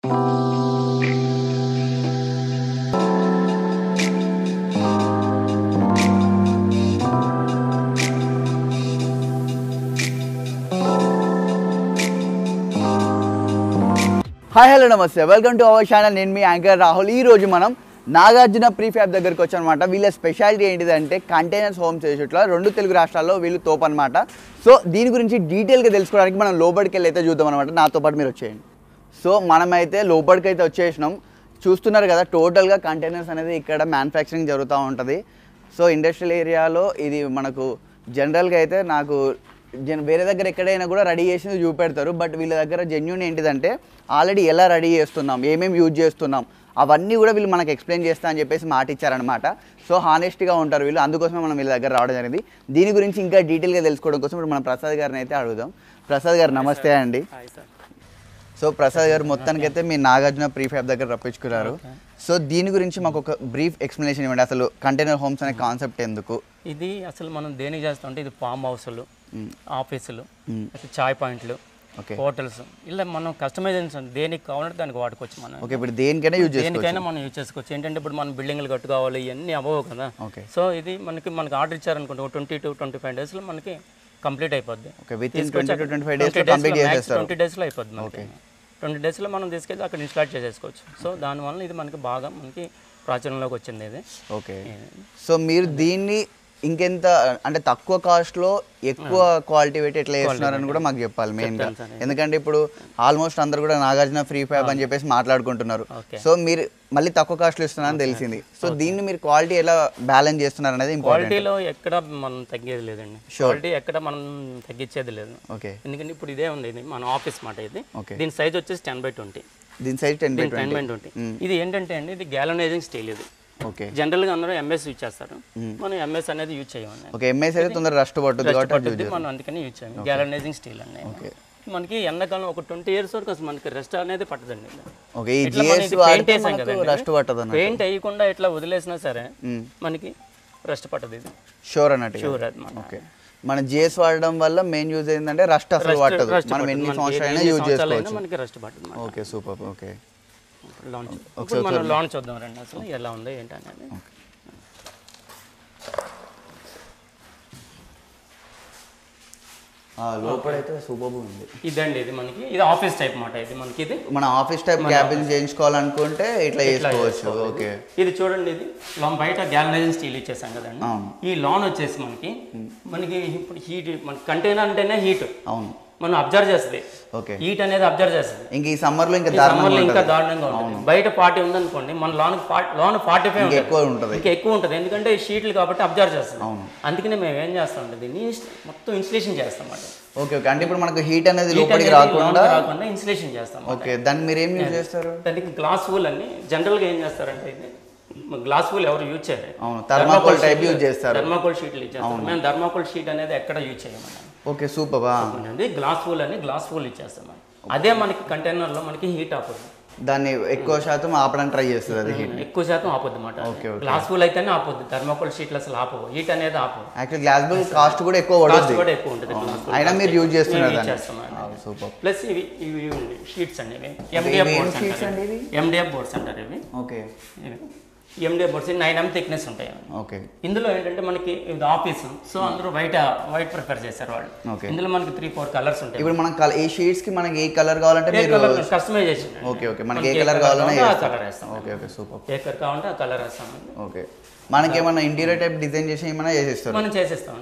Hi hello నమస్తే, welcome to our channel. నేను మీ యాంకర్ రాహుల్. ఈరోజు మనం నాగార్జున ప్రీఫ్యాబ్ దగ్గరికి వచ్చామన్నమాట. వీళ్ళ స్పెషాలిటీ ఏంటిదంటే కంటైనర్స్ హోమ్స్ వేసేట్లా 2 తెలుగు రాష్ట్రాల్లో వీళ్ళు తోపు అనమాట. సో దీని గురించి డీటెయిల్గా తెలుసుకోవడానికి మనం లోపలికి వెళ్ళి అయితే చూద్దాం అనమాట. నాతో పాటు మీరు వచ్చేయండి. సో మనమైతే లోపలికి అయితే వచ్చేసినాం. చూస్తున్నారు కదా, టోటల్గా కంటైనర్స్ అనేది ఇక్కడ మ్యానుఫ్యాక్చరింగ్ జరుగుతూ ఉంటుంది. సో ఇండస్ట్రియల్ ఏరియాలో ఇది మనకు జనరల్గా అయితే నాకు వేరే దగ్గర ఎక్కడైనా కూడా రెడీ చేసింది చూపెడతారు. బట్ వీళ్ళ దగ్గర జెన్యూన్ ఏంటిదంటే ఆల్రెడీ ఎలా రెడీ చేస్తున్నాం, ఏమేమి యూజ్ చేస్తున్నాం అవన్నీ కూడా వీళ్ళు మనకు ఎక్స్ప్లెయిన్ చేస్తా అని చెప్పేసి మాట ఇచ్చారనమాట. సో హానెస్ట్గా ఉంటారు వీళ్ళు. అందుకోసమే మనం వీళ్ళ దగ్గర రావడం జరిగింది. దీని గురించి ఇంకా డీటెయిల్గా తెలుసుకోవడం కోసం ఇప్పుడు మనం ప్రసాద్ గారిని అయితే అడుగుదాం. ప్రసాద్ గారు నమస్తే అండి. సో ప్రసాద్ గారు మొత్తానికైతే మీ నాగార్జున ప్రీఫ్యాబ్ దగ్గర రప్పించుకున్నారు. సో దీని గురించి మాకు ఒక బ్రీఫ్ ఎక్స్ప్లెనేషన్ ఇవ్వండి. అసలు కంటైనర్ హోమ్స్ అనే కాన్సెప్ట్ ఎందుకు? ఇది అసలు మనం దేనికి చేస్తామంటే ఇది ఫామ్ హౌస్లు, ఆఫీసులు, చాయ్ పాయింట్లు, హోటల్స్, ఇలా మనం కస్టమైజేషన్ దేనికి కావాలంటే దానికి వాడుకోవచ్చు మనం. ఓకే, ఇప్పుడు దేనికైనా మనం యూజ్ చేసుకోవచ్చు. ఏంటంటే ఇప్పుడు మనం బిల్డింగ్లు కట్టుకోవాలి, ఇవన్నీ అవ్వవు కదా. సో ఇది మనకి ఆర్డర్ ఇచ్చారనుకుంటే 20 to 25 daysలో మనకి కంప్లీట్ అయిపోద్ది. 20 daysలో అయిపోద్ది. 20 daysలో మనం తీసుకెళ్ళి అక్కడ ఇన్స్టాల్ చేసేసుకోవచ్చు. సో దానివల్ల ఇది మనకి బాగా ప్రాచుర్యంలోకి వచ్చింది ఇది. ఓకే, సో మీరు దీన్ని ఇంకెంత అంటే తక్కువ కాస్ట్లో ఎక్కువ క్వాలిటీ పెట్టి ఎట్లా చేస్తున్నారని కూడా మాకు చెప్పాలి మెయిన్గా. ఎందుకంటే ఇప్పుడు ఆల్మోస్ట్ అందరు కూడా నాగార్జున ఫ్రీఫ్యాబ్ అని చెప్పేసి మాట్లాడుకుంటున్నారు. సో మీరు మళ్ళీ తక్కువ కాస్ట్లో ఇస్తున్నారని తెలిసింది. సో దీన్ని మీరు క్వాలిటీ ఎలా బ్యాలెన్స్ చేస్తున్నారు అనేది ఇంపార్టెంట్. క్వాలిటీలో ఎక్కడ మనం తగ్గేది లేదండి. క్వాలిటీ ఎక్కడ మనం తగ్గించేది లేదు. ఓకే, ఎందుకంటే ఇప్పుడు ఇదే ఉంది, ఇది మన ఆఫీస్ మాట. ఇది దీని సైజ్ వచ్చేసి 10/20. దీని సైజ్ 10/20. ఇది ఏంటంటే అండి, ఇది గ్యాలనైజింగ్ స్టీల్. ఇది ఓకే, జనరల్గా అందరూ ఎంఎస్ యూజ్ చేస్తారు. మనం ఎంఎస్ అనేది యూజ్ చేయమని. ఓకే, ఎంఎస్ అయితే తొందరగా రస్ట్ పట్టుద్ది, మనం అందుకని యూజ్ చేయం. గ్యాలనైజింగ్ స్టీల్ అనే మనకి ఎండాకాలం ఒక 20 years వరకు అసలు మనకి రెస్ట్ అనేది పట్టదండి. పెయింట్ వేయకుండా ఇట్లా వదిలేసినా సరే మనకి రెస్ట్ పట్టదు. ఇది షూర్ అన్నట్టు. షూర్ అది. ఓకే, మన జిఎస్ వాడడం వల్ల మెయిన్ యూజ్ ఏంటంటే రస్ట్ అసలు పట్టదు. మనం ఎన్ని సంవత్సరాలైనా యూజ్ చేసుకోవచ్చు. మనకి రెస్ట్ పట్టదు. Okay, super. ఓకే, మనం లాంచ్ చూద్దాం రండి అసలు ఎలా ఉందో ఏంటి అనేది. లోపలైతే సూపర్ ఉంది. ఇదండి, ఇది మనకి ఇది ఆఫీస్ టైప్ మాట. ఇది మనకి ఇది మన ఆఫీస్ టైప్ క్యాబిన్ చేయించుకోవాలనుకుంటే ఇట్లా చేసుకోవచ్చు. ఓకే, ఇది చూడండి, ఇది లాన్ బయట గ్యాలనైజింగ్ స్టీల్ ఇచ్చేసాం కదండి. ఈ లాన్ వచ్చేసి మనకి ఇప్పుడు హీట్, మన కంటైనర్ అంటేనే హీట్. అవును, మనం అబ్జర్వ్ చేస్తుంది. ఓకే, హీట్ అనేది అబ్జర్వ్ చేస్తుంది. ఇంక ఈ సమ్మర్లో ఇంకా దారుణంగా ఉంటుంది. బయట 40 ఉందనుకోండి, మన లోన్ 45 ఎక్కువ ఉంటుంది. ఇంకా ఎక్కువ ఉంటుంది, ఎందుకంటే షీట్లు కాబట్టి అబ్జర్వ్ చేస్తుంది. అందుకనే మేము ఏం చేస్తామంటే దీన్ని మొత్తం ఇన్స్టలేషన్ చేస్తాం అన్నమాట. ఓకే, ఓకే, అంటే ఇప్పుడు మనకు హీట్ అనేది లోపలికి రాకుండా ఇన్స్టలేషన్ చేస్తాం. ఓకే, దాన్ని మీరు ఏం యూజ్ చేస్తారు? దానికి గ్లాస్ వూల్ అని జనరల్గా ఏం చేస్తారంటే ఇది గ్లాస్ వూల్ ఎవరు యూజ్ చేయరు. థర్మాకోల్ టైప్ యూజ్ చేస్తారు. థర్మాకోల్ షీట్లు ఇచ్చేస్తాం. మేము థర్మాకోల్ షీట్ అనేది ఎక్కడ యూజ్ చేయమని. Okay, super. గ్లాస్ వూల్ అని గ్లాస్ వూల్ ఇచ్చేస్తాం. అదే మనకి కంటైనర్లో మనకి హీట్ ఆపదు. దాన్ని ఎక్కువ శాతం ఆపడానికి ట్రై చేస్తుంది. అది హీట్ ఎక్కువ శాతం ఆపొద్దు అన్నమాట. గ్లాస్ వూల్ అయితేనే ఆపొద్దు, థర్మాకోల్ షీట్లు అసలు ఆపవు. హీట్ అనేది ఆపవు. యాక్చువల్లీ గ్లాస్ వూల్ కాస్ట్ కూడా ఎక్కువ ఉంటుంది. అయినా మీరు యూజ్ చేస్తున్నారు. సూపర్. ప్లస్ ఇవి షీట్స్ అండి, ఎండిఎఫ్ బోర్డ్స్ అంటారు ఇవి. Okay, MDF boards 9mm thickness ఉంటాయి. ఓకే, ఇందులో ఏంటంటే మనకి ఇది ఆఫీస్, సో అందరూ వైట్ ప్రిఫర్ చేస్తారు వాళ్ళు. ఇందులో మనకి 3-4 కలర్స్ ఉంటాయి. ఇప్పుడు మనం ఈ షీట్స్ కి మనకి ఏ కలర్ కావాలంటే మీరు కస్టమైజేషన్. ఓకే, ఓకే, మనకి ఏ కలర్ కావాలంటే ఆ కలర్ వేస్తాం. Okay, okay, super. ఏ కలర్ కావాలంటే ఆ కలర్ వేస్తాం. ఓకే, మనకి ఏమన్నా ఇంటీరియర్ టైప్ డిజైన్ చేసి ఏమైనా చేసేస్తారు? మనం చేసేస్తాం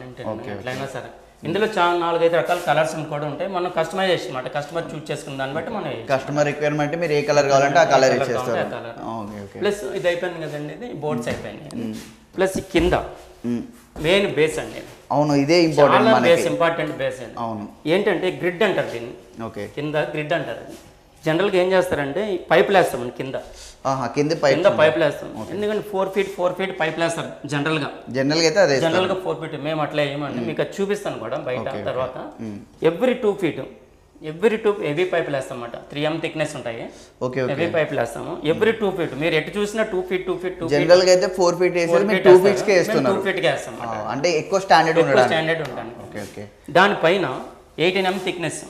ఎట్లయినా సరే. ఇందులో చాలా 4-5 రకాల కలర్స్ కూడా ఉంటాయి. మనం కస్టమైజేషన్ అన్నమాట. కస్టమర్ చూస్ చేసుకున్న దాన్ని బట్టి మనం కస్టమర్ రిక్వైర్మెంట్ మీరు ఏ కలర్ కావాలంటే ఆ కలర్ ఇచ్చేస్తారు. ప్లస్ ఇది అయిపోయింది కదండి, ఇది బోర్డ్స్ అయిపోయినాయి. ప్లస్ కింద మెయిన్ బేస్ అండి. అవును, ఇదే ఇంపార్టెంట్ బేస్ అండి. అవును, ఏంటంటే గ్రిడ్ అంటారు దీన్ని. ఓకే, కింద గ్రిడ్ అంటారు. జనరల్గా ఏం చేస్తారంటే పైపులు వేస్తాం కింద. కింద పైపులు వేస్తాం. ఎందుకంటే 4 feet పైపులు వేస్తారు జనరల్గా అయితే అదే జనరల్గా 4 feet. మేము అట్లా ఏమంటే మీకు అది చూపిస్తాను కూడా బయట. తర్వాత ఎవ్రీ 2 feet హెవీ పైపులు వేస్తాం అన్నమాట. 3mm థిక్నెస్ ఉంటాయి. హెవీ పైపులు వేస్తాము ఎవ్రీ 2 feet. మీరు ఎటు చూసినా 2 feet జనరల్ గా అయితే 4 feet వేసేది మీరు 2 feet కే వేస్తున్నారు. 2 feet కే వేస్తాం అంటే ఎక్కువ స్టాండర్డ్ ఉంటాను. దానిపైన 18mm థిక్నెస్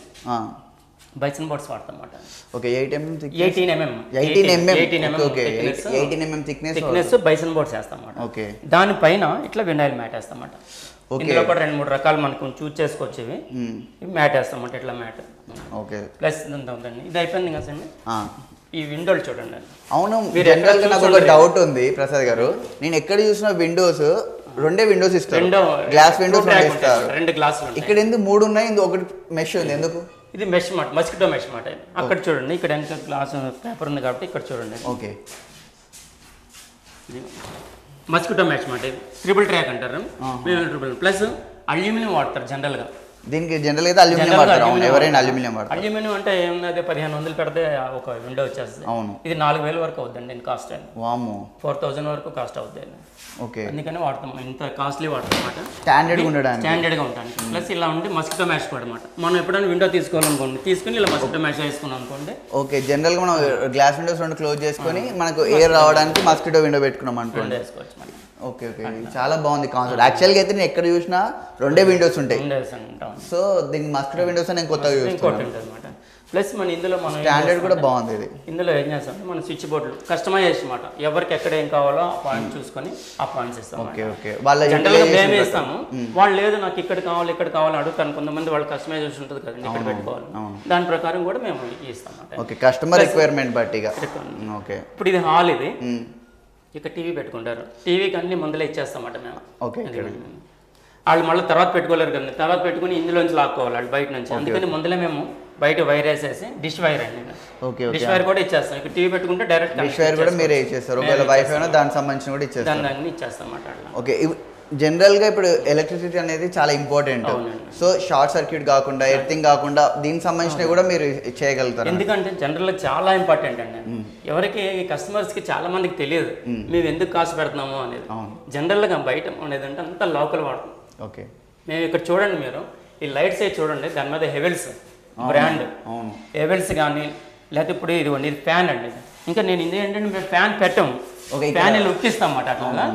బైసన్ బోర్డ్స్ వాడతాం అన్నమాట. Okay 8mm 18mm okay 18mm thickness bison boards వేస్తాం అన్నమాట. ఓకే దానిపైన ఇట్లా వినైల్ మ్యాట్ వేస్తాం అన్నమాట. ఇందులో కూడా 2-3 రకాలు మనకు చూస్ చేసుకోవచ్చు. ఇవి మ్యాట్ వేస్తాం అన్నమాట. ఇట్లా మ్యాట్ ఓకే ప్లస్ ఉందండి. ఇది అయిపోయింది కదండి. ఈ విండోలు చూడండి. అవును, జనరల్గా నాకు ఒక డౌట్ ఉంది ప్రసాద్ గారు. నేను ఎక్కడ చూసిన విండోస్ రెండే విండోస్ ఇస్తారు, గ్లాస్ విండోస్ ఇస్తారు. 2 గ్లాసులు ఇక్కడ ఎందుకు 3 ఉన్నాయి, ఇందులో ఒకటి మెష్ ఉంది ఎందుకు? ఇది మెష్ మాట, మస్కిటో మెష్ మాట. అక్కడ చూడండి, ఇక్కడ ఎంత గ్లాస్ పేపర్ ఉంది కాబట్టి ఇక్కడ చూడండి. ఓకే మస్కిటో మెష్ మాట. ఇది ట్రిపుల్ ట్రాక్ అంటారు. ప్లస్ అల్యూమినియం వాడతారు జనరల్గా. దీనికి జనరల్ అయితే అల్యూమినియం వాడతారు. అవును, ఎవరైనా అల్యూమినియం వాడతారు. అల్యూమినియం అంటే ఏమన్నది 1500 పెడితే ఒక విండో వచ్చేస్తుంది. అవును, ఇది 4000 వరకు అవుతుందండి దీని కాస్ట్ అండి. వామ్మో 4000 వరకు కాస్ట్ అవుతుంది. ఓకే, అందుకని వాడతాం, ఇంత కాస్ట్లీ వాడతాం అన్నమాట. స్టాండర్డ్గా ఉండడానికి, స్టాండర్డ్గా ఉంటాను. ప్లస్ ఇలా ఉండి మస్కిటో మ్యాష్ కూడా అనమాట. మనం ఎప్పుడైనా విండో తీసుకోవాలనుకోండి, తీసుకుని ఇలా మస్కిటో మ్యాష్ వేసుకున్నాం అనుకోండి. ఓకే, జనరల్గా మనం గ్లాస్ విండోస్ 2 క్లోజ్ చేసుకొని మనకు ఎయిర్ రావడానికి మస్కిటో విండో పెట్టుకున్నాం అనుకోండి, వేసుకోవచ్చు మనం. ఓకే ఓకే, చాలా బాగుంది కాన్సెప్ట్. యాక్చువల్గా అయితే నేను ఎక్కడ చూసినా 2 విండోస్ ఉంటాయి. సో దీనికి మస్కిటో విండోస్ నేను కొత్తగా చూస్తున్నాను. ప్లస్ మన ఇందులో మనం స్టాండర్డ్ కూడా బాగుంది. ఇది ఇందులో ఏం చేస్తాం, మన స్విచ్ బోర్డులు కస్టమైజ్ అనమాట. ఎవరికి ఎక్కడ ఏం కావాలో ఆ పాయింట్ చూసుకొని ఆ పాయింట్స్ ఇస్తాం. ఓకే ఓకే, వాళ్ళ జనరల్గా మేము ఇస్తాము. వాళ్ళు లేదు నాకు ఇక్కడ కావాలి ఇక్కడ కావాలి అడుగుతాను. కొంతమంది వాళ్ళు కస్టమైజేషన్ ఉంటుంది కదండి, ఇక్కడ పెట్టుకోవాలి. దాని ప్రకారం కూడా మేము ఇస్తాం. ఓకే, కస్టమర్ రిక్వైర్మెంట్ బట్టిగా. ఓకే, ఇప్పుడు ఇది హాల్. ఇది ఇక్కడ టీవీ పెట్టుకుంటారు. టీవీకి అన్ని ముందలే ఇచ్చేస్తామట మేము. ఓకే, వాళ్ళు మళ్ళీ తర్వాత పెట్టుకోలేరు కదా, తర్వాత పెట్టుకుని ఇందులోంచి లాక్కోవాలి వాళ్ళు బయట నుంచి. అందుకని ముందలే మేము బయట వైర్ వేసేసి డిష్ వైర్ అండి. ఓకే, డిష్ వైర్ కూడా ఇచ్చేస్తాం. ఇక్కడ టీవీ పెట్టుకుంటే డైరెక్ట్ డిష్ వైర్ కూడా మీరే ఇచ్చేస్తారు. ఒకవేళ వైఫై అయినా దానికి సంబంధించిన కూడా ఇచ్చేస్తారు. దాన్ని ఇచ్చేస్తాం అన్నమాట. ఓకే, జనరల్గా ఇప్పుడు ఎలక్ట్రిసిటీ అనేది చాలా ఇంపార్టెంట్. సో షార్ట్ సర్క్యూట్ కాకుండా, ఎర్తింగ్ కాకుండా దీనికి సంబంధించినవి కూడా మీరు చేయగలుగుతారు. ఎందుకంటే జనరల్గా చాలా ఇంపార్టెంట్ అండి. ఎవరికి కస్టమర్స్కి చాలా మందికి తెలియదు మేము ఎందుకు కాస్ట్ పెడుతున్నాము అనేది. జనరల్గా బయట అనేది అంటే అంతా లోకల్ వాడతాం. ఓకే, మేము ఇక్కడ చూడండి, మీరు ఈ లైట్స్ అయితే చూడండి, దాని మీద హెవెల్స్ బ్రాండ్ హెవెల్స్ కానీ, లేకపోతే ఇప్పుడు ఇది ఫ్యాన్ అండి. ఇంకా నేను ఇది ఏంటంటే మేము ఫ్యాన్ పెట్టాము, ఫ్యాన్ ఇలా ఉక్కిస్తాం అన్నమాట అట్లా.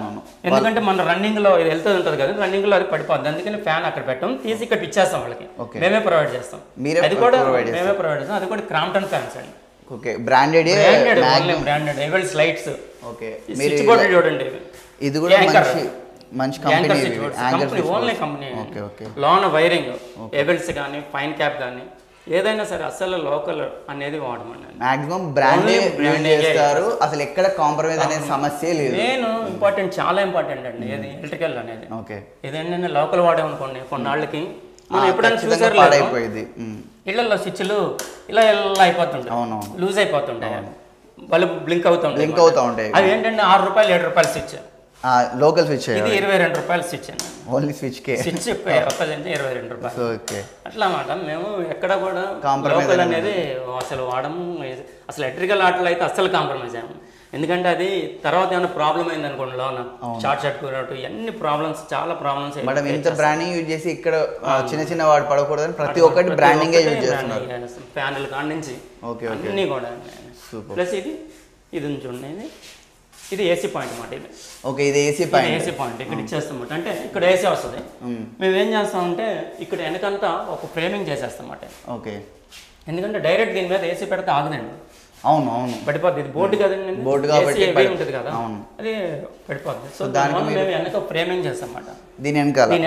ఎందుకంటే మన రన్నింగ్ లో ఇది వెళ్తూ ఉంటుంది కదా, రన్నింగ్ లో అది పడిపోద్ది. అందుకని ఫ్యాన్ అక్కడ పెట్టాం, తీసి ఇక్కడ ఇచ్చేస్తాం వాళ్ళకి. మేమే ప్రొవైడ్ చేస్తాం. అది కూడా మేమే ప్రొవైడ్ చేస్తాం. అది కూడా క్రాంప్టన్ ఫ్యాన్స్ అండి. Okay, branded branded Havells lights. Okay, switch board చూడండి, ఇది కూడా మంచి company, only company. Loan wiring Havells కానీ, ఫైన్ క్యాప్ కానీ ఏదైనా సరే అసలు లోకల్ అనేది వాడమని. మాక్సిమం బ్రాండ్ చేస్తారు, అసలు ఎక్కడ కాంప్రమైజ్ అనే సమస్య లేదు. నేను ఇంపార్టెంట్, చాలా ఇంపార్టెంట్ అండి ఇది ఎలక్ట్రికల్ అనేది. ఓకే, ఇదేంటంటే లోకల్ వాడామనుకోండి కొన్నాళ్ళకి మనం ఎప్పుడైనా చూసారు ఇళ్లలో స్విచ్లు ఇలా ఇలా అయిపోతుంటాయి, లూజ్ అయిపోతుంటాయి, బల్బ్ బ్లింక్ అవుతూ ఉంటాయి. అవి ఏంటంటే ₹6 ₹7 స్విచ్. లోకల్ స్విచ్ ఇది ₹22 స్విచ్ అండి. ఓన్లీ స్విచ్ కే స్విచ్ ₹22. ఓకే, అట్లా అన్నమాట. మేము ఎక్కడ కూడా లోకల్ అనేది అసలు వాడము. అసలు ఎలక్ట్రికల్ ఆటలు అయితే అస్సలు కాంప్రమైజ్ అయ్యాము. ఎందుకంటే అది తర్వాత ఏమైనా ప్రాబ్లం అయింది అనుకోండి, లోన షార్ట్ సర్క్యూట్ ఇవన్నీ ప్రాబ్లమ్స్, చాలా ప్రాబ్లమ్స్. మేడం ఇంత బ్రాండింగ్ యూజ్ చేసి ఇక్కడ చిన్న చిన్న వాడు పడకూడదని ప్రతి ఒక్కటి బ్రాండింగ్ యూజ్ చేస్తున్నారు. ఫ్యాన్ల కాడ నుంచి అన్నీ కూడా. ప్లస్ ఇది చూడండి, ఇది ఏసీ పాయింట్ అన్నమాట. ఇది ఓకే, ఇది ఏసీ పాయింట్ ఇక్కడ ఇచ్చేస్తాం అంటే ఇక్కడ ఏసీ వస్తుంది. మేము ఏం చేస్తామంటే ఇక్కడ వెనకంతా ఒక ఫ్రేమింగ్ చేసేస్తాం అన్నమాట. ఓకే, ఎందుకంటే డైరెక్ట్ దీని మీద ఏసీ పెడితే ఆగదండి. అవును, పడిపోద్ది. ఇది బోర్డు కదండి, బోర్డు కాబట్టి ఉంటుంది కదా, అది పడిపోద్ది. సో దానికి మేము వెనక ఫ్రేమింగ్ చేస్తాం అన్నమాట. దీని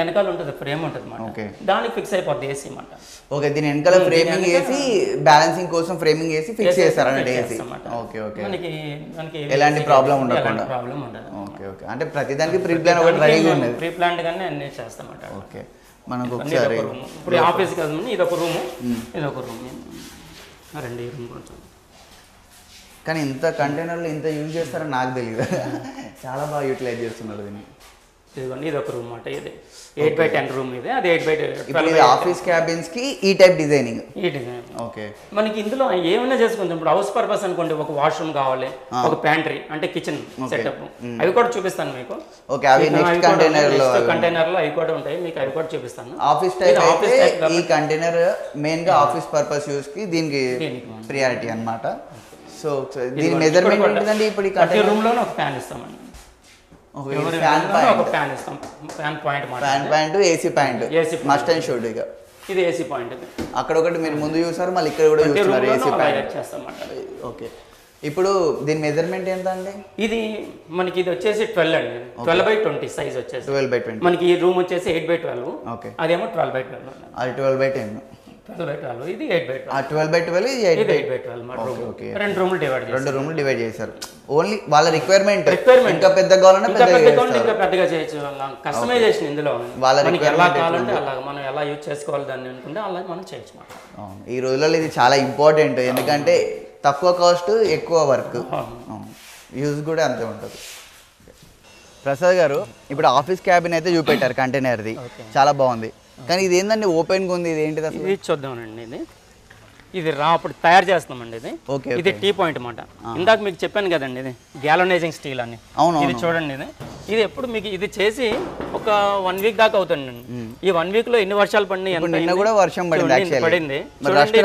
వెనకాల ఉంటుంది, ఫ్రేమ్ ఉంటుంది అన్నమాట. దానికి ఫిక్స్ అయిపోద్ది ఏసీ అన్నమాట. ఓకే, దీని వెనకాల ఫ్రేమింగ్ వేసి బ్యాలెన్సింగ్ కోసం ఫ్రేమింగ్ వేసి ఫిక్స్ చేస్తారు అన్నమాట ఏసీ. ఓకే ఓకే, మనకి ఎలాంటి ప్రాబ్లం ఉండకుండా. ఓకే ఓకే, అంటే ప్రతి దానికి ప్రీ ప్లాన్ ఒకటి రెడీగా ఉన్నది. ప్రీ ప్లాన్ గానే అన్ని చేస్తాం అన్నమాట. ఓకే, మనకు ఒకసారి ఇప్పుడు ఆఫీస్ కదండి, ఇది ఒక రూమ్, ఇది ఒక రూమ్, 2 రూమ్ కొంచెం. కానీ ఇంత కంటైనర్లు ఇంత యూజ్ చేస్తారని నాకు తెలియదు. చాలా బాగా యూటిలైజ్ చేస్తున్నారు దీన్ని. ఇదిగోండి, ఇది ఒక రూమ్ అన్నమాట. ఇది 8x10 రూమ్. ఇది అది 8x12. ఆఫీస్ క్యాబిన్స్ కి ఈ టైప్ డిజైనింగ్. ఓకే, మనకి ఇందులో ఏమైనా చేసుకుంటాం. ఇప్పుడు హౌస్ పర్పస్ అనుకోండి, ఒక వాష్రూమ్ కావాలి, ఒక ప్యాంట్రీ అంటే కిచెన్ సెటప్, అవి కూడా చూపిస్తాను మీకు. ఓకే, అవి నెక్స్ట్ కంటైనర్ లో అవి కూడా ఉంటాయి, మీకు అవి కూడా చూపిస్తాను. ఆఫీస్ టైప్ అయితే ఈ కంటైనర్ మెయిన్ గా ఆఫీస్ పర్పస్ యూస్ కి దీనికి ప్రియారిటీ అన్నమాట. సో దీని మెజర్మెంట్ ఏంటంటే ఇప్పుడు ఈ కంటైనర్ రూమ్ లోనే ఒక ఫ్యాన్ ఇస్తామండి. Fan point, AC point must and should. ఇక ఇది ఏసీ పాయింట్. అక్కడ ఒకటి మీరు ముందు చూసారు, మళ్ళీ ఇక్కడ కూడా చూస్తున్నారు ఏసీ పాయింట్. ఓకే, ఇప్పుడు దీని మెజర్మెంట్ ఎంత అండి? ఇది మనకి ఇది వచ్చేసి 12 అండి, 12/20 సైజ్ వచ్చేసి. 12/20. మనకి ఈ రూమ్ వచ్చేసి 8/12. ఓకే, అదేమో 12/12. అది 12/10. 12/12 ఇది 8/12. ఆ 12/12 ఇది 8/12 మా రూమ్. ఓకే, రెండు రూములు డివైడ్ చేశారు. ఓన్లీ వాళ్ళ రిక్వైర్మెంట్ ఇంకా పెద్ద కావాలన్నా ఇంకా పెద్దగా చేయొచ్చు. కస్టమైజేషన్ ఇందులో మనకి ఎలా కావాలంటే అలా మనం ఎలా యూజ్ చేసుకోవాలి దాన్ని అనుకుంటే అలా మనం చేయొచ్చు. ఈ రోజుల్లో ఇది చాలా ఇంపార్టెంట్, ఎందుకంటే తక్కువ కాస్ట్ ఎక్కువ వర్క్, యూజ్ కూడా అంతే ఉంటుంది. ప్రసాద్ గారు, ఇప్పుడు ఆఫీస్ క్యాబిన్ అయితే చూపెట్టారు కంటైనర్ది, చాలా బాగుంది. కానీ ఇది ఏంటండి ఓపెన్గా ఉంది, ఇది ఏంటిది అసలు? ఇది చూద్దామండి. ఇది అప్పుడు తయారు చేస్తామండి. ఇది ఓకే, ఇది టీ పాయింట్ అన్నమాట. ఇందాక మీకు చెప్పాను కదండి, ఇది గ్యాలనైజింగ్ స్టీల్ అని. ఇది చూడండి, ఇది ఎప్పుడు మీకు ఇది చేసి ఒక 1 వీక్ దాకా అవుతుందండి. ఈ 1 వీక్ లో ఎన్ని వర్షాలు పడినాయి? నిన్న కూడా వర్షం పడింది.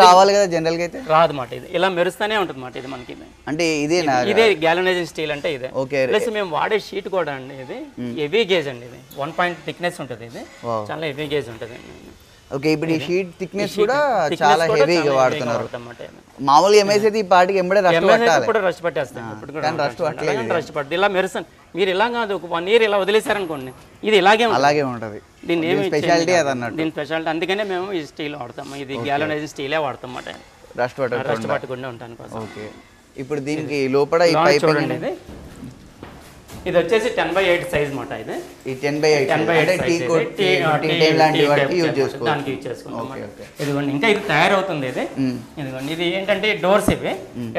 రావాలి కదా జనరల్ గా అయితే రాదు మాట. ఇది ఇలా మెరుస్తూనే ఉంటుంది మాట. ఇది మనకి అంటే ఇదే గ్యాలనైజింగ్ స్టీల్ అంటే ఇదే. ప్లస్ మేము వాడే షీట్ కూడా అండి, ఇది హెవీ గేజ్ అండి. ఇది 1 పాయింట్ థిక్నెస్ ఉంటుంది. ఇది చాలా హెవీ గేజ్ ఉంటుంది. ఓకే, ఇప్పుడు ఈ షీట్ థిక్నెస్ కూడా చాలా హెవీగా వాడుతున్నారు. మామూలుగా ఎంఎస్ అయితే ఈ పాటికి ఎంబడే రష్ పట్టేస్తుంది. ఇలా మెరుస్తుంది. మీరు ఇలా కాదు, ఒక 1 ఇయర్ ఇలా వదిలేసారనుకోండి, ఇది అలాగే ఉంటుంది. దీన్ని ఏమి స్పెషాలిటీ అదన్నట్టు, దీని స్పెషాలిటీ. అందుకనే మేము ఈ స్టీల్ వాడతాం. ఇది గ్యాలనైజింగ్ స్టీలే వాడతాం అన్నమాట, రష్ పట్టకుండా ఉంటాను కోసం. ఓకే, ఇప్పుడు దీనికి లోపల ఈ పైప్ చూడండి, ఇది వచ్చేసి 10/8 సైజ్ మాట. ఇది ఈ 10/8 దానికి యూజ్ చేసుకుంటాం. ఇదిగోండి, ఇంకా ఇది తయారవుతుంది. ఇది ఇదిగోండి, ఇది ఏంటంటే డోర్స్ ఇవి.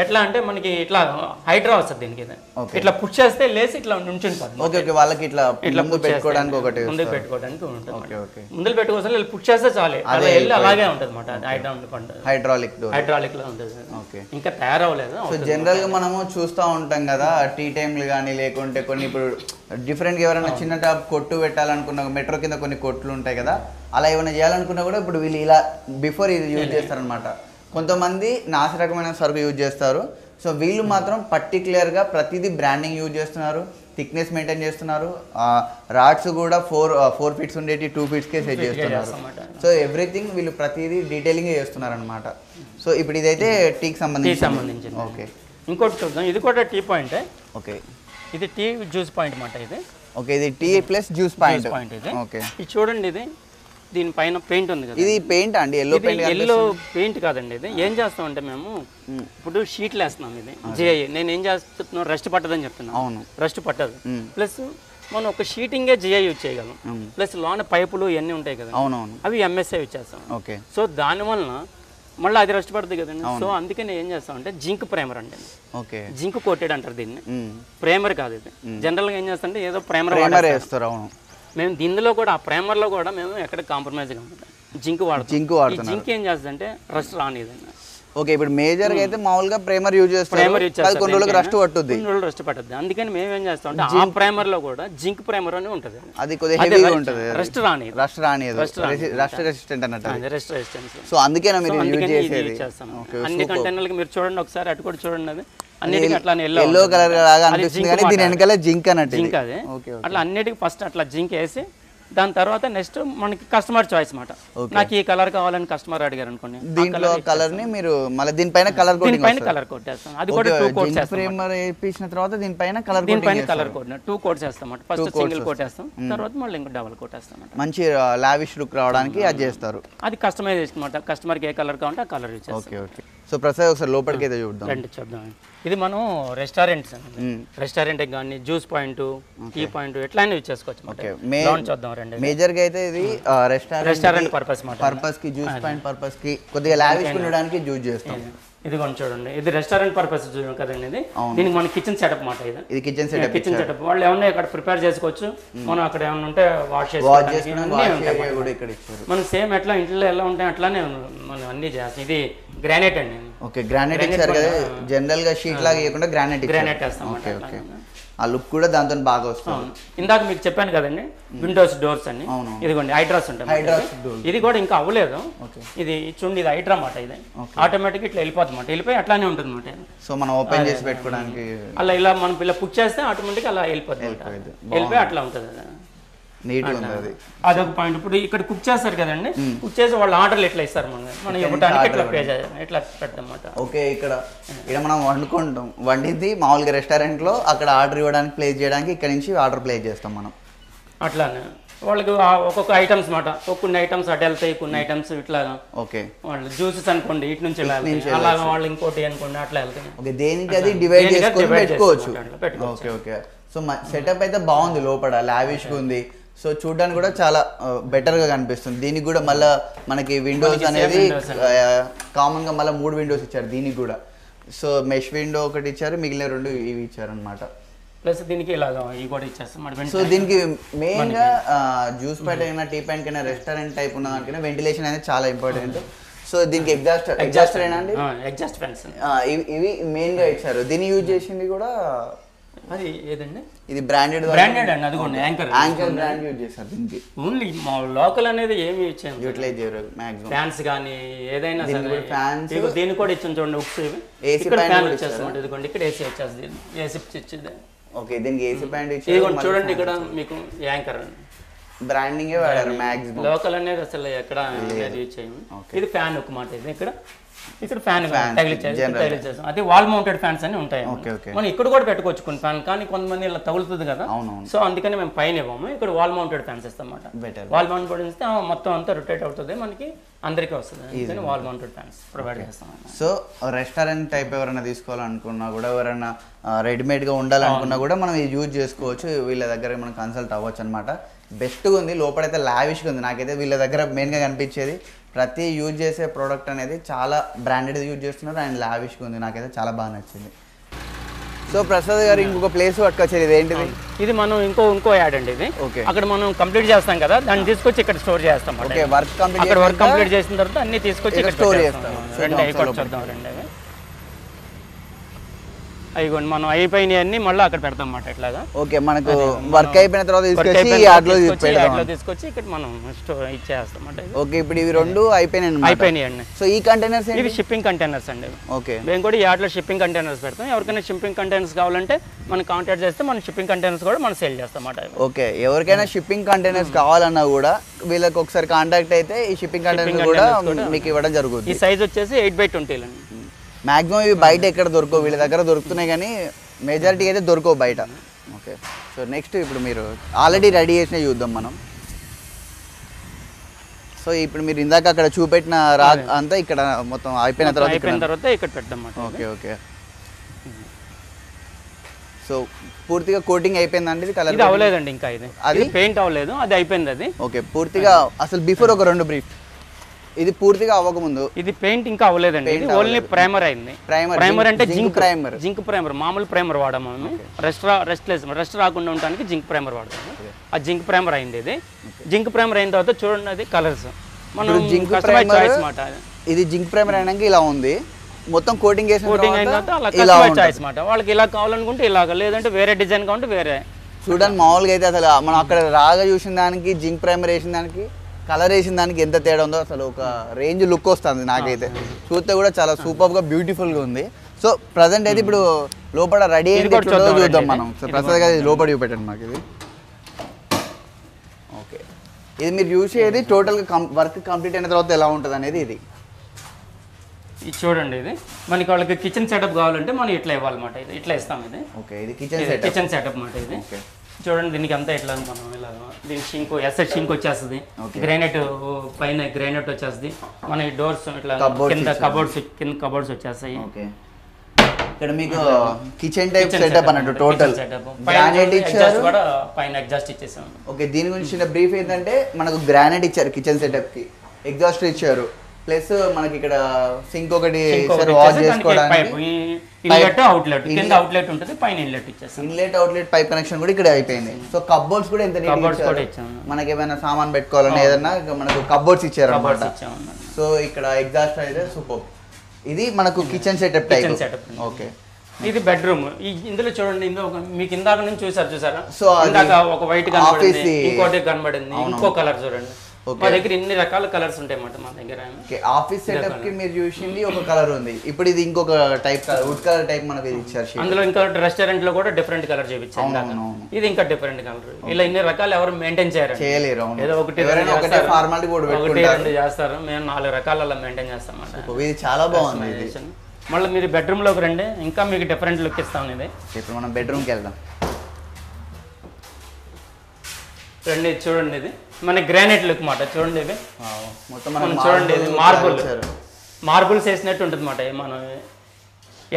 ఎట్లా అంటే మనకి ఇట్లా హైడ్రా వస్తుంది దీనికి. ఇది ఇట్లా పుష్ చేస్తే లేసి ఇట్లా నుంచుంటుంది. ఓకే, వాళ్ళకి ఇట్లా పెట్టుకోవడానికి ఒకటి ముందు పెట్టుకోవడానికి ఉంటుంది. ముందు పెట్టుకోసం పుష్ చేస్తే చాలు, అలా వెళ్ళి అలాగే ఉంటుంది అన్నమాట. హైడ్రాలిక్ లో ఉంటుంది. ఇంకా తయారవలేదు. సో జనరల్ గా మనము చూస్తూ ఉంటాం కదా టీ టైంలు కానీ, లేకుంటే కొన్ని ఇప్పుడు డిఫరెంట్గా ఎవరైనా చిన్న టాప్ కొట్టు పెట్టాలనుకున్న మెట్రో కింద కొన్ని కొట్లు ఉంటాయి కదా, అలా ఏమైనా చేయాలనుకున్నా కూడా ఇప్పుడు వీళ్ళు ఇలా బిఫోర్ ఇది యూజ్ చేస్తారనమాట. కొంతమంది నాసి రకమైన సరుకు యూజ్ చేస్తారు. సో వీళ్ళు మాత్రం పర్టికులర్గా ప్రతిదీ బ్రాండింగ్ యూజ్ చేస్తున్నారు, థిక్నెస్ మెయింటైన్ చేస్తున్నారు. రాడ్స్ కూడా 4 ఫీట్స్ ఉండేటి 2 ఫీట్స్కే సెట్ చేస్తున్నారు. సో ఎవ్రీథింగ్ వీళ్ళు ప్రతిదీ డీటెయిలింగ్ చేస్తున్నారు అనమాట. సో ఇప్పుడు ఇదైతే టీకి సంబంధించి. ఓకే, ఇంకోటి చూద్దాం. ఇది కూడా టీ పాయింట్. ఓకే, ఇది టీ జ్యూస్ పాయింట్ అన్నమాట. ఇది ఓకే, ఇది టీ ప్లస్ జ్యూస్ పాయింట్. ఇది ఓకే, ఇది చూడండి, ఇది దీనిపైన పెయింట్ ఉంది కదా, ఇది పెయింట్ అండి, ఎల్లో పెయింట్ కాదండి. ఇది ఏం చేస్తామంటే మేము ఇప్పుడు షీట్లు వేస్తున్నాం. ఇది జిఐ నేను ఏం చేస్తున్నాను, రస్ట్ పట్టదని చెప్తున్నాను. అవును, రస్ట్ పట్టదు. ప్లస్ మనం ఒక షీటింగే జిఐ యూజ్ చేయగలం. ప్లస్ లోన పైపులు ఇవన్నీ ఉంటాయి కదా, అవునవును, అవి ఎంఎస్ఐ యూజ్ చేస్తాం. ఓకే, సో దానివల్ల మళ్ళీ అది రష్ పడుతుంది కదండి. సో అందుకని ఏం చేస్తామంటే జింక్ ప్రైమర్ అంటే, ఓకే, జింక్ కోటెడ్ అంటారు దీన్ని. ప్రైమర్ కాదు ఇది. జనరల్గా ఏం చేస్తామంటే ఏదో ప్రైమర్ వేస్తారు. అవును, మేము దీనిలో కూడా ఆ ప్రైమర్లో కూడా మేము ఎక్కడ కాంప్రమైజ్ కాకుండా జింక్ వాడతాం. జింక్ ఏం చేస్తుందంటే రష్ రానిదండి. ఓకే, ఇప్పుడు మేజర్ గా అయితే మామూలుగా ప్రైమర్ యూజ్ చేస్తారు. కొన్ని రోజులకు రస్ట్ పట్టుద్ది, రస్ట్ పట్టుద్ది. అందుకని మేము ఏం చేస్తాం అంటే ఆ ప్రైమర్ లో కూడా జింక్ ప్రైమర్ అని ఉంటుంది. అది కొద్దిగా హెవీగా ఉంటుంది, రస్ట్ రాని రస్ట్ రెసిస్టెంట్ అన్నట్టు. Rust resistance. సో అందుకేనా మీరు యూజ్ చేసేది? అన్ని కంటైనర్లకు మీరు చూడండి ఒకసారి, అటు కూడా చూడండి. అది అన్నిటికీ అట్లా ఎల్లో కలర్ లాగా అనిపిస్తుంది కానీ దీని వెనకాల జింక్ అన్నట్టు. జింక్ అదే. అట్లా అన్నిటికీ ఫస్ట్ అట్లా జింక్ వేసి దాని తర్వాత నెక్స్ట్ మనకి కస్టమర్ చాయిస్ మాట. నాకు ఈ కలర్ కావాలని కస్టమర్ అడిగారు అనుకోండి, దీంట్లో కలర్ ని మీరు మళ్ళీ దీనిపైన కలర్ కొట్టేస్తాం. అది కూడా 2 కోట్స్ ఫ్రేమర్ వేయించిన తర్వాత దీనిపైన కలర్ కోట్ 2 కోట్స్ వేస్తాం. ఫస్ట్ సింగిల్ కోట్ వేస్తాం, తర్వాత మళ్ళీ ఇంకో డబుల్ కోట్ వేస్తాం. మంచి లావిష్ లుక్ రావడానికి అది చేస్తారు. అది కస్టమైజేషన్ మాట. కస్టమర్కి ఏ కలర్ కావాలంటే ఆ కలర్ యూజ్ చేస్తాం. Okay okay. సో ప్రసాద్ ఒకసారి లోపలికి అయితే చూద్దాం. రండి చూద్దాం. ఇది మనం రెస్టారెంట్స్ రెస్టారెంట్ కానీ జ్యూస్ పాయింట్, టీ పాయింట్ ఎట్లయినా యూజ్ చేసుకోవచ్చు. చూద్దాం రండి. మేజర్ గా అయితే ఇది రెస్టారెంట్ పర్పస్ కి జ్యూస్ పాయింట్ పర్పస్ కి కొద్దిగా లావిష్ ఉండడానికి యూజ్ చేస్తాం. ఇది కొంచెం చూడండి, ఇది రెస్టారెంట్ పర్పస్ కదండి. ఇది దీనికి మన కిచెన్ సెటప్ మాట. ఇది కిచెన్ సెటప్. వాళ్ళు ఏమన్నా ఇక్కడ ప్రిపేర్ చేసుకోవచ్చు, మనం అక్కడ ఏమన్నా ఉంటే వాష్ చేసుకోవచ్చు. మనం సేమ్ ఎట్లా ఇంట్లో ఎలా ఉంటాయి అట్లానే మనం అన్ని చేస్తాం. ఇది గ్రానైట్ అండి. ఓకే, గ్రానైట్ ఇచ్చారు కదా, జనరల్ గా షీట్ లాగా ఇవ్వకుండా గ్రానైట్ వేస్తాం. ఆ లుక్ కూడా దాంతో బాగా వస్తుంది. ఇందాక మీకు చెప్పాను కదండి విండోస్ డోర్స్ అన్ని, ఇదిగోండి హైడ్రాస్ ఉంటాయి. ఇది కూడా ఇంకా అవ్వలేదు. ఇది చూడండి, ఇది హైడ్రా మాట. ఇది ఆటోమేటిక్ ఇట్లా వెళ్ళిపోతుంది మాట, వెళ్ళిపోయి అట్లానే ఉంటుంది మాట. సో మనం ఓపెన్ చేసి పెట్టుకోవడానికి అలా ఇలా మనం ఇలా పుష్ చేస్తే ఆటోమేటిక్ అలా వెళ్ళిపోతుంది, వెళ్ళిపోయి అట్లా ఉంటుంది. నీట్గా ఉంది అది. అదొక పాయింట్. ఇప్పుడు ఇక్కడ కుక్ చేస్తారు కదండి, కుక్ చేసి వాళ్ళు ఆర్డర్లు ఎట్లా ఇస్తారు మనం ఇవ్వడానికి ఎట్లా పే చేయాలి, ఎట్లా పెట్టమాట. ఓకే, ఇక్కడ మనం వండుకుంటాం, వండింది మామూలుగా రెస్టారెంట్లో అక్కడ ఆర్డర్ ఇవ్వడానికి ప్లేస్ చేయడానికి ఇక్కడ నుంచి ఆర్డర్ ప్లేస్ చేస్తాం మనం. అట్లానే వాళ్ళకి ఒక్కొక్క ఐటమ్స్ మాట, కొన్ని ఐటమ్స్ అటు వెళ్తాయి, కొన్ని ఐటమ్స్ ఇట్లా. ఓకే, వాళ్ళు జ్యూసెస్ అనుకోండి ఇటు నుంచి అలాగే, వాళ్ళు ఇంకోటి అనుకోండి అట్లా వెళ్తాయి. ఓకే, దేనికి అది డివైడ్ చేసుకొని పెట్టుకోవచ్చు. Okay okay. సో సెటప్ అయితే బాగుంది, లోపల లావిష్గా ఉంది. సో చూడడానికి కూడా చాలా బెటర్గా కనిపిస్తుంది. దీనికి కూడా మళ్ళీ మనకి విండోస్ అనేది కామన్గా మళ్ళీ 3 విండోస్ ఇచ్చారు దీనికి కూడా. సో మెష్ విండో ఒకటి ఇచ్చారు, మిగిలిన 2 ఇవి ఇచ్చారు అనమాట. ప్లస్ దీనికి ఇలాగా ఇవి కూడా ఇచ్చేస్తాం. సో దీనికి మెయిన్గా జ్యూస్ ప్యాట్ అయినా టీ ప్యాంట్ అయినా రెస్టారెంట్ టైప్ ఉన్న దానికైనా వెంటిలేషన్ అనేది చాలా ఇంపార్టెంట్. సో దీనికి ఎగ్జాస్టర్ అయినా అండి, ఎగ్జాస్ట్ ఫ్యాన్స్ ఇవి మెయిన్గా ఇచ్చారు. దీన్ని యూజ్ చేసింది కూడా అది ఏదండి, ఇది బ్రాండెడ్ అండి. అది కూడా యాంకర్ బ్రాండ్ యూజ్ చేస్తారు దీనికి. ఓన్లీ లోకల్ అనేది ఏమి ఇచ్చాను, యూటిలైజ్ చేయరు మాక్సిమం. ఫ్యాన్స్ కానీ ఏదైనా సరే, ఫ్యాన్స్ దీనికి కూడా ఇచ్చాను చూడండి. ఉక్స్ ఏసీ ఫ్యాన్ వచ్చేస్తాం, ఇదిగోండి ఇక్కడ ఏసీ వచ్చేస్తుంది, ఏసీ ఇచ్చింది. ఓకే, దీనికి ఏసీ ప్యాంట్ ఇచ్చి చూడండి ఇక్కడ మీకు యాంకర్ బ్రాండింగ్ వాడారు మాక్సిమం. లోకల్ అనేది అసలు ఎక్కడ యూజ్ చేయము. ఇది ఫ్యాన్ ఒక మాట, ఇది ఇక్కడ ఫ్యాన్ తగిలిచ్చేస్తాం. అది వాల్ మౌంటెడ్ ఫ్యాన్స్ అని ఉంటాయి. మనం ఇక్కడ కూడా పెట్టుకోవచ్చు కొన్ని ఫ్యాన్, కానీ కొంతమంది ఇలా తగులుతుంది కదా. సో అందుకని మేము పైన ఇవ్వము, ఇక్కడ వాల్ మౌంటెడ్ ఫ్యాన్స్ ఇస్తాం అన్నమాట. వాల్ మౌంటెడ్ ఇస్తే మొత్తం అంతా రొటేట్ అవుతుంది, మనకి అందరికీ వస్తుంది. వాల్ మౌంటెడ్ ఫ్యాన్స్ ప్రొవైడ్ చేస్తాం. సో రెస్టారెంట్ టైప్ ఎవరైనా తీసుకోవాలనుకున్నా కూడా, ఎవరైనా రెడీమేడ్గా ఉండాలనుకున్నా కూడా మనం ఇది యూజ్ చేసుకోవచ్చు. వీళ్ళ దగ్గర మనం కన్సల్ట్ అవ్వచ్చు అనమాట. బెస్ట్గా ఉంది, లోపలైతే లావిష్గా ఉంది. నాకైతే వీళ్ళ దగ్గర మెయిన్గా కనిపించేది ప్రతి యూజ్ చేసే ప్రోడక్ట్ అనేది చాలా బ్రాండెడ్ యూజ్ చేస్తున్నారు అండ్ లావిష్గా ఉంది. నాకైతే చాలా బాగా నచ్చింది. సో ప్రసాద్ గారు ఇంకొక ప్లేస్ పట్టుకొచ్చేది, ఇది ఏంటిది? ఇది మనం ఇంకో యాడ్ అండి. ఇది అక్కడ మనం కంప్లీట్ చేస్తాం కదా, దాన్ని తీసుకొచ్చి ఇక్కడ స్టోర్ చేస్తాం. వర్క్ కంప్లీట్ చేసిన తర్వాత అన్ని తీసుకొచ్చి ఇక్కడ స్టోర్ చేస్తాం. రెండు అయిపోయింది, మనం అయిపోయినాయి అన్ని మళ్ళీ అక్కడ పెడతాం అన్నమాట. ఇట్లాగా ఓకే, మనకు వర్క్ అయిపోయిన తర్వాత తీసుకొచ్చి ఇక్కడ మనం ఇచ్చేస్తాం అన్నమాట. ఓకే, ఇప్పుడు ఇవి 2 అయిపోయినాయండి. సో ఈ కంటైనర్స్ ఇవి షిప్పింగ్ కంటైనర్స్ అండి. ఓకే, మేము కూడా ఈ యాడ్లో షిప్పింగ్ కంటైనర్స్ పెడతాం. ఎవరికైనా షిప్పింగ్ కంటైనర్స్ కావాలంటే మనం కాంటాక్ట్ చేస్తే మనం షిప్పింగ్ కంటైనర్స్ కూడా మనం సేల్ చేస్తాం అన్నమాట. ఓకే, ఎవరికైనా షిప్పింగ్ కంటైనర్స్ కావాలన్నా కూడా వీళ్ళకి ఒకసారి కాంటాక్ట్ అయితే ఈ షిప్పింగ్ కంటైనర్స్ కూడా మీకు ఇవ్వడం జరుగుతుంది. ఈ సైజ్ వచ్చేసి 8x20 అండి. మ్యాక్సిమం ఇవి బయట ఎక్కడ దొరకవు, వీళ్ళ దగ్గర దొరుకుతున్నాయి కానీ మెజారిటీ అయితే దొరకవు బయట. ఓకే, సో నెక్స్ట్ ఇప్పుడు మీరు ఆల్రెడీ రెడీ చేసినవి చూద్దాం మనం. సో ఇప్పుడు మీరు ఇందాక అక్కడ చూపెట్టిన అంతా ఇక్కడ మొత్తం అయిపోయిన తర్వాత ఇక్కడ పెట్టాం. Okay okay. సో పూర్తిగా కోటింగ్ అయిపోయిందండి? ఇది కలర్ అవ్వలేదండి ఇంకా, ఇది పెయింట్ అవ్వలేదు, అది అయిపోయింది అది. ఓకే, పూర్తిగా అసలు బిఫోర్ ఒక 2 బ్రీఫ్. ఇది పూర్తిగా అవ్వకముందు ఇది పెయింట్ ఇంకా అవ్వలేదండి, ఇది ఓన్లీ ప్రైమర్ అయింది. ప్రైమర్ అంటే జింక్ ప్రైమర్, మామూలు ప్రైమర్ వాడాము మేము. రెస్ట్ రాకుండా ఉండడానికి జింక్ ప్రైమర్ వాడతాము. ఆ జింక్ ప్రైమర్ అయింది. ఇది జింక్ ప్రైమర్ అయిన తర్వాత చూడండి, అది కలర్స్ మనం ఇది జింక్ ప్రైమర్ అయినాక ఇలా ఉంది, మొత్తం కోటింగ్ అయిన తర్వాత అలా చాయిస్ మాట. వాళ్ళకి ఇలా కావాలనుకుంటే ఇలాగ, లేదంటే వేరే డిజైన్ కావాలంటే వేరే. చూడండి, మామూలుగా అయితే అసలు మనం అక్కడ రాగా చూసిన దానికి జింక్ ప్రైమర్ వేసిన దానికి కలర్ వేసిన దానికి ఎంత తేడా ఉందో అసలు ఒక రేంజ్ లుక్ వస్తుంది నాకైతే. చూస్తే కూడా చాలా సూపర్గా బ్యూటిఫుల్గా ఉంది. సో ప్రజెంట్ అయితే ఇప్పుడు లోపల రెడీ అయింది చూద్దాం మనం. సో ప్రసాద్ గారు లోపల చూపెట్టండి మాకు ఇది. ఓకే, ఇది మీరు చూసేది టోటల్గా వర్క్ కంప్లీట్ అయిన తర్వాత ఎలా ఉంటుంది అనేది. ఇది చూడండి, ఇది మనకి వాళ్ళకి కిచెన్ సెటప్ కావాలంటే మనం ఇట్లా ఇవ్వాలన్నమాట. ఇది ఇట్లా ఇస్తాం. ఇది ఓకే, ఇది కిచెన్ సెటప్ అన్నమాట. ఇది చూడండి, దీనికి అంతా ఇట్లా మనం ఇలా దీనికి షింక్ ఎస్ఎస్ షింక్ వచ్చేస్తుంది, గ్రానైట్ పైన గ్రానైట్ వచ్చేస్తుంది. మన ఈ డోర్స్ ఇట్లా కింద కబోర్డ్స్ వచ్చేస్తాయి. ఇక్కడ మీకు కిచెన్ టైప్ సెటప్ అన్నట్టు టోటల్ గ్రానైట్ ఇచ్చారు, కూడా పైన ఎగ్జాస్ట్ ఇచ్చేసాం. ఓకే, దీని గురించి చిన్న బ్రీఫ్ ఏంటంటే మనకు గ్రానైట్ ఇచ్చారు కిచెన్ సెటప్ కి, ఎగ్జాస్ట్ ఇచ్చారు, ప్లస్ మనకి ఇక్కడ సింక్ ఒకటి వాష్ చేసుకోవడానికి ఇన్లెట్ అవుట్లెట్, కింద అవుట్లెట్ ఉంటుంది, పైన ఇన్లెట్ ఇచ్చేస్తాం. ఇన్లెట్ అవుట్లెట్ పైప్ కనెక్షన్ కూడా ఇక్కడ అయిపోయింది. సో కబోర్డ్స్ కూడా ఎంత మనకి ఏమైనా సామాన్ పెట్టుకోవాలని ఏదన్నా మనకు కబోర్డ్స్ ఇచ్చారు అన్నమాట. సో ఇక్కడ ఎగ్జాస్ట్ అయితే సూపర్. ఇది మనకు కిచెన్ సెటప్ టైప్. ఓకే, ఇది బెడ్రూమ్. ఇందులో చూడండి, ఇందులో మీకు ఇందాక నుంచి చూసారా? సో ఇందాక ఒక వైట్ కనబడింది, ఇంకోటి కనబడింది, ఇంకో కలర్ చూడండి. మా దగ్గర ఇన్ని రకాల కలర్స్ ఉంటాయి అన్నమాట మా దగ్గర. ఆఫీస్ సెటప్ కి మీరు చూసింది ఒక కలర్ ఉంది, ఇప్పుడు ఇది ఇంకొక టైప్ వుడ్ కలర్ టైప్ మనకి ఇచ్చారు. అందులో ఇంకా రెస్టారెంట్ లో కూడా డిఫరెంట్ కలర్ చూపించారు, ఇది ఇంకా డిఫరెంట్ కలర్. ఇలా ఇన్ని రకాలు ఎవరు మెయింటైన్ చేయలేరు, ఏదో ఒకటి ఫార్మాలిటీ ఒకటి రెండు చేస్తారు, మేము 4 రకాల అలా మెయింటైన్ చేస్తాం అన్నమాట. ఇది చాలా బాగుంది. మళ్ళీ మీరు బెడ్రూమ్ లోకి రండి, ఇంకా మీకు డిఫరెంట్ లుక్ ఇస్తాం. ఇది ఇప్పుడు మనం బెడ్రూమ్కి వెళ్దాం. రండి, చూడండి ఇది మన గ్రానైట్ లుక్ మాట. చూడండి ఇవి మొత్తం మనం చూడండి, ఇది మార్బుల్స్ వేసినట్టు ఉంటుంది అన్నమాట. మనం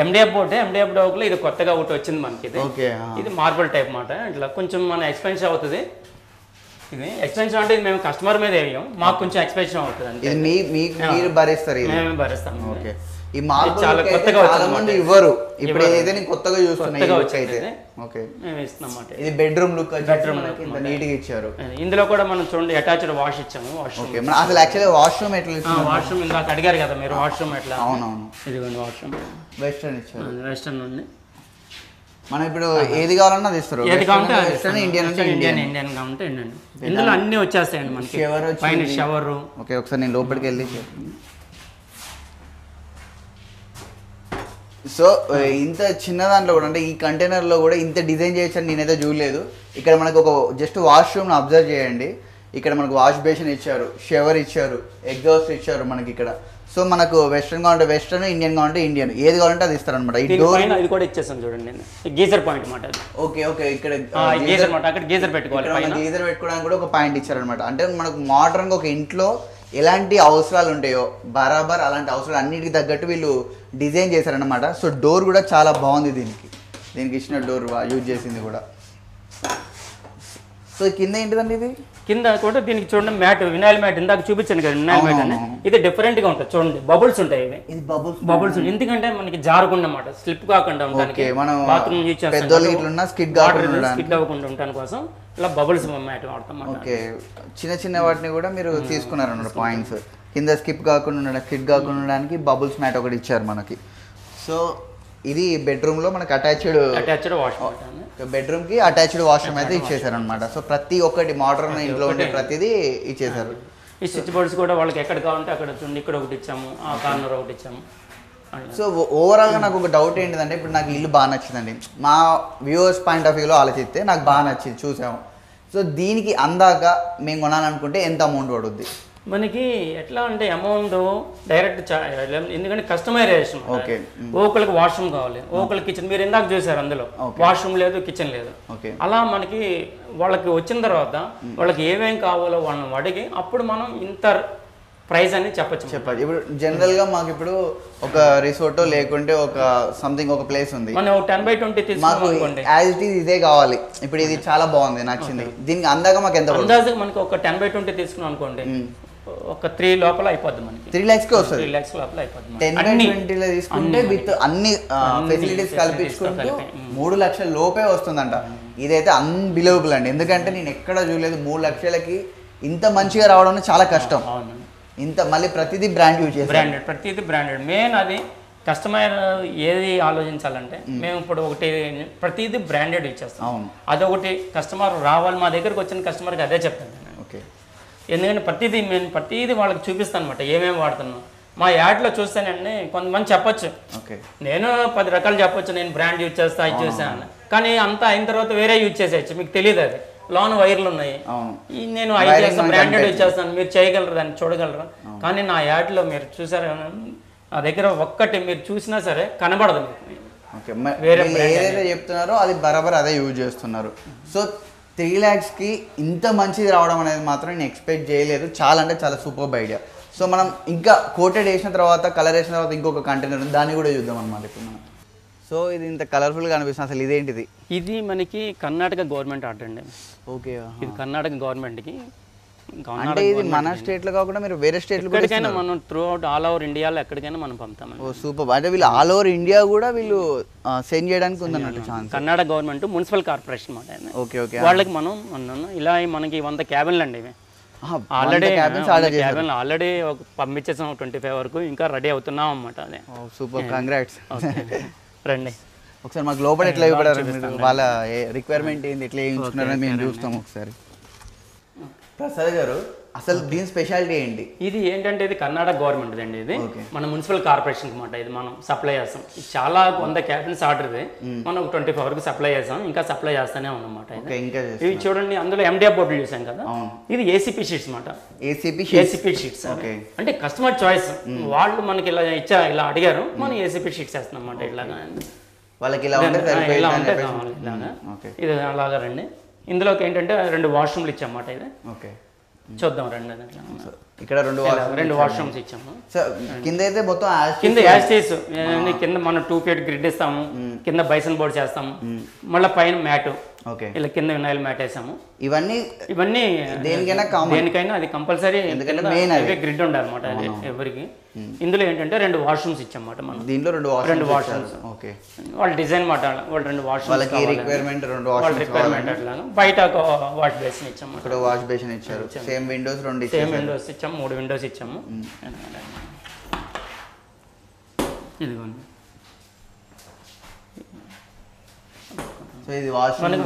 ఎండిఎఫ్ బోర్డు, ఎండిఎఫ్ డోర్లో ఇది కొత్తగా ఒకటి వచ్చింది మనకి. ఇది మార్బుల్ టైప్ మాట. ఇట్లా కొంచెం మన ఎక్స్పెన్సివ్ అవుతుంది. ఇది ఎక్స్పెన్సివ్ అంటే మేము కస్టమర్ మీద వేయం, మాకు కొంచెం ఎక్స్పెన్సివ్ అవుతుంది అంటే మీరు భరిస్తారు, మేము భరిస్తాం. ఈ మార్బుల్ చాలా కొత్తగా చాలా మంది ఇవ్వరు, ఇప్పుడు ఏదైతే నేను కొత్తగా చూస్తున్నా అయితే. ఓకే, మేము ఇస్తున్నాం అన్నమాట. ఇది బెడ్రూమ్ లుక్, బెడ్రూమ్ ఇంత నీట్ గా ఇచ్చారు. ఇందులో కూడా మనం చూడండి అటాచ్డ్ వాష్ ఇచ్చాము. వాష్రూమ్ అసలు యాక్చువల్లీ వాష్రూమ్ ఎట్లా ఇచ్చాము? వాష్రూమ్ ఇందాక అడిగారు కదా మీరు, వాష్రూమ్ ఎట్లా? అవునవును, ఇదిగోండి వాష్రూమ్ వెస్టర్న్ ఇచ్చారు. వెస్టర్న్ ఉంది. మనం ఇప్పుడు ఏది కావాలన్నా అది ఇస్తారు, ఏది కావాలంటే వెస్టర్న్, ఇండియన్ అంటే ఇండియన్ కావాలంటే ఇండియన్. ఇందులో అన్ని వచ్చేస్తాయండి మనకి. పైన షవర్. ఓకే, ఒకసారి నేను లోపలికి వెళ్ళి. సో ఇంత చిన్న దాంట్లో కూడా అంటే ఈ కంటైనర్లో కూడా ఇంత డిజైన్ చేయొచ్చని నేనైతే చూడలేదు. ఇక్కడ మనకు ఒక జస్ట్ వాష్రూమ్ని అబ్జర్వ్ చేయండి. ఇక్కడ మనకు వాష్ బేసిన్ ఇచ్చారు, షవర్ ఇచ్చారు, ఎగ్జాస్ట్ ఇచ్చారు మనకి ఇక్కడ. సో మనకు వెస్టర్న్ కావాలంటే వెస్టర్న్, ఇండియన్ కావాలంటే ఇండియన్, ఏది కావాలంటే అది ఇస్తారనమాట. ఈ డోర్ ఇది కూడా ఇచ్చేస్తాను చూడండి, గీజర్ పాయింట్ మాట. ఓకే ఓకే, ఇక్కడ గీజర్ మాట, అక్కడ గీజర్ పెట్టుకోవాలి. గీజర్ పెట్టుకోవడానికి కూడా ఒక పాయింట్ ఇచ్చారనమాట. అంటే మనకు మోడర్న్గా ఒక ఇంట్లో ఎలాంటి అవసరాలు ఉంటాయో బరాబర్ అలాంటి అవసరాలు అన్నిటికి తగ్గట్టు వీళ్ళు డిజైన్ చేశారనమాట. సో డోర్ కూడా చాలా బాగుంది, దీనికి ఇచ్చిన డోర్ యూజ్ చేసింది కూడా. సో కింద ఏంటిదండి ఇది? కింద కూడా దీనికి చూడండి మ్యాట్, వినాయిల్ మ్యాట్ ఇందాక చూపించాను కదా, వినాయిల్ మ్యాట్ అని. ఇది డిఫరెంట్ గా ఉంటుంది చూడండి, బబుల్స్ ఉంటాయి ఇవి. ఇది బబుల్స్ ఎందుకంటే మనకి జారకుండా అన్నమాట, స్లిప్ కాకుండా ఉండడానికి, బాత్రూమ్ యూజ్ చేస్తాం, స్కిడ్ అవ్వకుండా ఉండడానికి కోసం ఇలా బబుల్స్ మ్యాట్ వాడతాం. ఓకే, చిన్న చిన్న వాటిని కూడా మీరు తీసుకున్నారన్నమాట పాయింట్స్. కింద స్కిడ్ కాకుండా ఉండడానికి బబుల్స్ మ్యాట్ ఒకటి ఇచ్చారు మనకి. సో ఇది బెడ్రూమ్ లో మనకి అటాచ్డ్ వాష్రూమ్, బెడ్రూమ్ కి అటాచ్డ్ వాష్రూమ్ అయితే ఇచ్చేసారు అనమాట. సో ప్రతి ఒక్కటి మోడర్న్ ఇంట్లో ఉండే ప్రతిదీ ఇచ్చేసారు. ఈ స్విచ్ బోర్డ్స్ కూడా వాళ్ళకి ఎక్కడ కావాలంటే అక్కడ ఇక్కడ ఒకటి ఇచ్చాము, ఆ కార్నర్ ఒకటి ఇచ్చాము. సో ఓవరాల్గా నాకు ఒక డౌట్ ఏంటిదంటే, ఇప్పుడు నాకు ఇల్లు బాగా నచ్చిందండి, మా వ్యూవర్స్ పాయింట్ ఆఫ్ వ్యూలో ఆలోచిస్తే నాకు బాగా నచ్చింది, చూసాము. సో దీనికి అందాక మేము కొనాలనుకుంటే ఎంత అమౌంట్ పడుద్ది మనకి? ఎట్లా అంటే అమౌంట్ డైరెక్ట్, ఎందుకంటే కస్టమైజేషన్. ఓకే, ఒకరికి వాష్రూమ్ కావాలి, ఒకరికి కిచెన్. మీరు ఇందాక చూసారు అందులో వాష్రూమ్ లేదు, కిచెన్ లేదు. అలా మనకి వాళ్ళకి వచ్చిన తర్వాత వాళ్ళకి ఏమేం కావాలో వాళ్ళని అడిగి అప్పుడు మనం ఇంత ప్రైస్ అని చెప్పచ్చు. ఇప్పుడు జనరల్ గా మాకు ఇప్పుడు ఒక రిసార్ట్ లేకుంటే ఒక సంథింగ్ ఒక ప్లేస్ ఉంది, మనం 10/20 తీసుకోండి, యాజ్ ఇట్ ఈస్ ఇదే కావాలి. ఇప్పుడు ఇది చాలా బాగుంది, నచ్చింది, దీనికి అందాక మాకు ఎంత అందాజుగా మనకి ఒక 10/20 తీసుకున్నాం అనుకోండి, ఒక 3 లోపల అయిపోద్ది మనకి. 3 lakhs కి వస్తుంది, 3 lakhs లోపల అయిపోద్ది. 10/20 తీసుకుంటే విత్ అన్ని ఫెసిలిటీస్ కల్పించుకుంటూ 3 లక్షల లోపే వస్తుందంట. ఇదైతే అన్బిలీవబుల్ అండి, ఎందుకంటే నేను ఎక్కడ చూడలేదు 3 లక్షలకి ఇంత మంచిగా రావడం చాలా కష్టం. ఇంత మళ్ళీ ప్రతిదీ బ్రాండ్ యూజ్ చేస్తాం, బ్రాండెడ్, ప్రతిదీ బ్రాండెడ్. మెయిన్ అది కస్టమర్ ఏది ఆలోచించాలంటే మేము ఇప్పుడు ఒకటి ప్రతిదీ బ్రాండెడ్ ఇచ్చేస్తాం. అదొకటి కస్టమర్ రావాలి, మా దగ్గరకు వచ్చిన కస్టమర్కి అదే చెప్తాను నేను. ఓకే, ఎందుకంటే ప్రతిదీ వాళ్ళకి చూపిస్తాను అనమాట, ఏమేమి వాడుతున్నాం. మా యాడ్లో చూస్తానండి కొంతమంది చెప్పొచ్చు, నేను 10 రకాలు చెప్పొచ్చు, నేను బ్రాండ్ యూజ్ చేస్తా, ఇది చూసాను, కానీ అంతా అయిన తర్వాత వేరే యూజ్ చేసేయచ్చు, మీకు తెలియదు. అది లోన్ వైర్లు ఉన్నాయి, నేను ఐ చేస్తాను, బ్రాండెడ్ ఇచ్చేస్తాను, మీరు చేయగలరు, దాన్ని చూడగలరు. కానీ నా యాడ్లో మీరు చూసారు, నా దగ్గర ఒక్కటి మీరు చూసినా సరే కనబడదు మీకు. వేరే ఏదైతే చెప్తున్నారో అది బరాబర్ అదే యూజ్ చేస్తున్నారు. సో 3 lakhsకి ఇంత మంచిది రావడం అనేది మాత్రం నేను ఎక్స్పెక్ట్ చేయలేదు. చాలా అంటే చాలా సూపర్ ఐడియా. సో మనం ఇంకా కోటెడ్ వేసిన తర్వాత, కలర్ వేసిన తర్వాత ఇంకొక కంటైనర్ ఉంది, దాన్ని కూడా చూద్దాం అన్నమాట ఇప్పుడు మనం. సో ఇది ఇంత కలర్ఫుల్గా అనిపిస్తుంది, అసలు ఇదేంటిది? ఇది మనకి కర్ణాటక గవర్నమెంట్ ఆర్డర్ అండి. ఓకే, ఇది కర్ణాటక గవర్నమెంట్కి. అంటే ఇది మన స్టేట్లో కాకుండా మీరు వేరే స్టేట్లో ఎక్కడికైనా మనం త్రూ అవుట్ ఆల్ ఓవర్ ఇండియాలో ఎక్కడికైనా మనం పంపుతాం. ఓ సూపర్, అంటే వీళ్ళు ఆల్ ఓవర్ ఇండియా కూడా వీళ్ళు సెండ్ చేయడానికి ఉందన్నట్టు chance. Karnataka government municipal corporation మాట. ఓకే ఓకే, వాళ్ళకి మనం ఇలా మనకి 100 క్యాబిన్లు అండి ఇవి. ఆల్రెడీ పంపించేసాం 25 వరకు, ఇంకా రెడీ అవుతున్నాం అన్నమాట. అదే సూపర్, కంగ్రాట్స్. రండి ఒకసారి మాకు లోపల ఎట్లా ఇవ్వడారు, వాళ్ళ రిక్వైర్మెంట్ ఏంది, ఎట్లా వేయించుకున్నారని మేము చూస్తాం ఒకసారి. ప్రసాద్ గారు, అసలు దీని స్పెషాలిటీ ఏంటి? ఇది ఏంటంటే ఇది కర్ణాటక గవర్నమెంట్ అండి. ఇది మన మున్సిపల్ కార్పొరేషన్ అనమాట. ఇది మనం సప్లై చేస్తాం. చాలా 100 క్యాబిన్స్ ఆర్డర్ ఇది మనం 24 వరకు సప్లై చేస్తాం. ఇంకా సప్లై చేస్తానే ఉన్నమాట. ఇవి చూడండి, అందులో MDF బోర్డులు చూసాం కదా, ఇది ACP షీట్స్ అనమాట. ACP షీట్స్ అంటే కస్టమర్ చాయిస్. వాళ్ళు మనకి ఇలా ఇలా అడిగారు, మనం ACP షీట్స్ వేస్తున్నాం అన్నమాట. ఇలాగా వాళ్ళకి ఇలా ఉంటే ఇది అలాగా రండి. ఇందులోకి ఏంటంటే 2 వాష్రూమ్లు ఇచ్చామన్నమాట. ఇది చూద్దాం రండి. ఇక్కడ 2 వాష్రూమ్స్ ఇచ్చాము. కింద అయితే మొత్తం కింద యాస్టేస్ కింద మనం 2 ఫీట్ గ్రిడ్ ఇస్తాము. కింద బైసన్ బోర్డ్ చేస్తాము. మళ్ళీ పైన మ్యాట్, ఇలా కింద వినాయిల్ మ్యాట్ వేసాము. ఇవన్నీ దేనికైనా అది కంపల్సరీ, ఎందుకంటే గ్రిడ్ ఉండాలి అనమాట అది ఎవరికి. ఇందులో ఏంటంటే 2 వాష్రూమ్స్ ఇచ్చామన్నమాట మనం. దీంట్లో 2 వాష్రూమ్స్ వాళ్ళ డిజైన్ మాట. వాళ్ళు 2 వాష్రూమ్స్ రిక్వైర్మెంట్ అట్లాగా. బయట ఒక వాష్ బేసిన్ ఇచ్చాము. ఇక్కడ వాష్ బేసిన్ ఇచ్చారు. సేమ్ విండోస్ 2 సేమ్ విండోస్ ఇచ్చాము. 3 విండోస్ ఇచ్చాము. ఇదిగోండి. సో ఇది వాష్ మనకి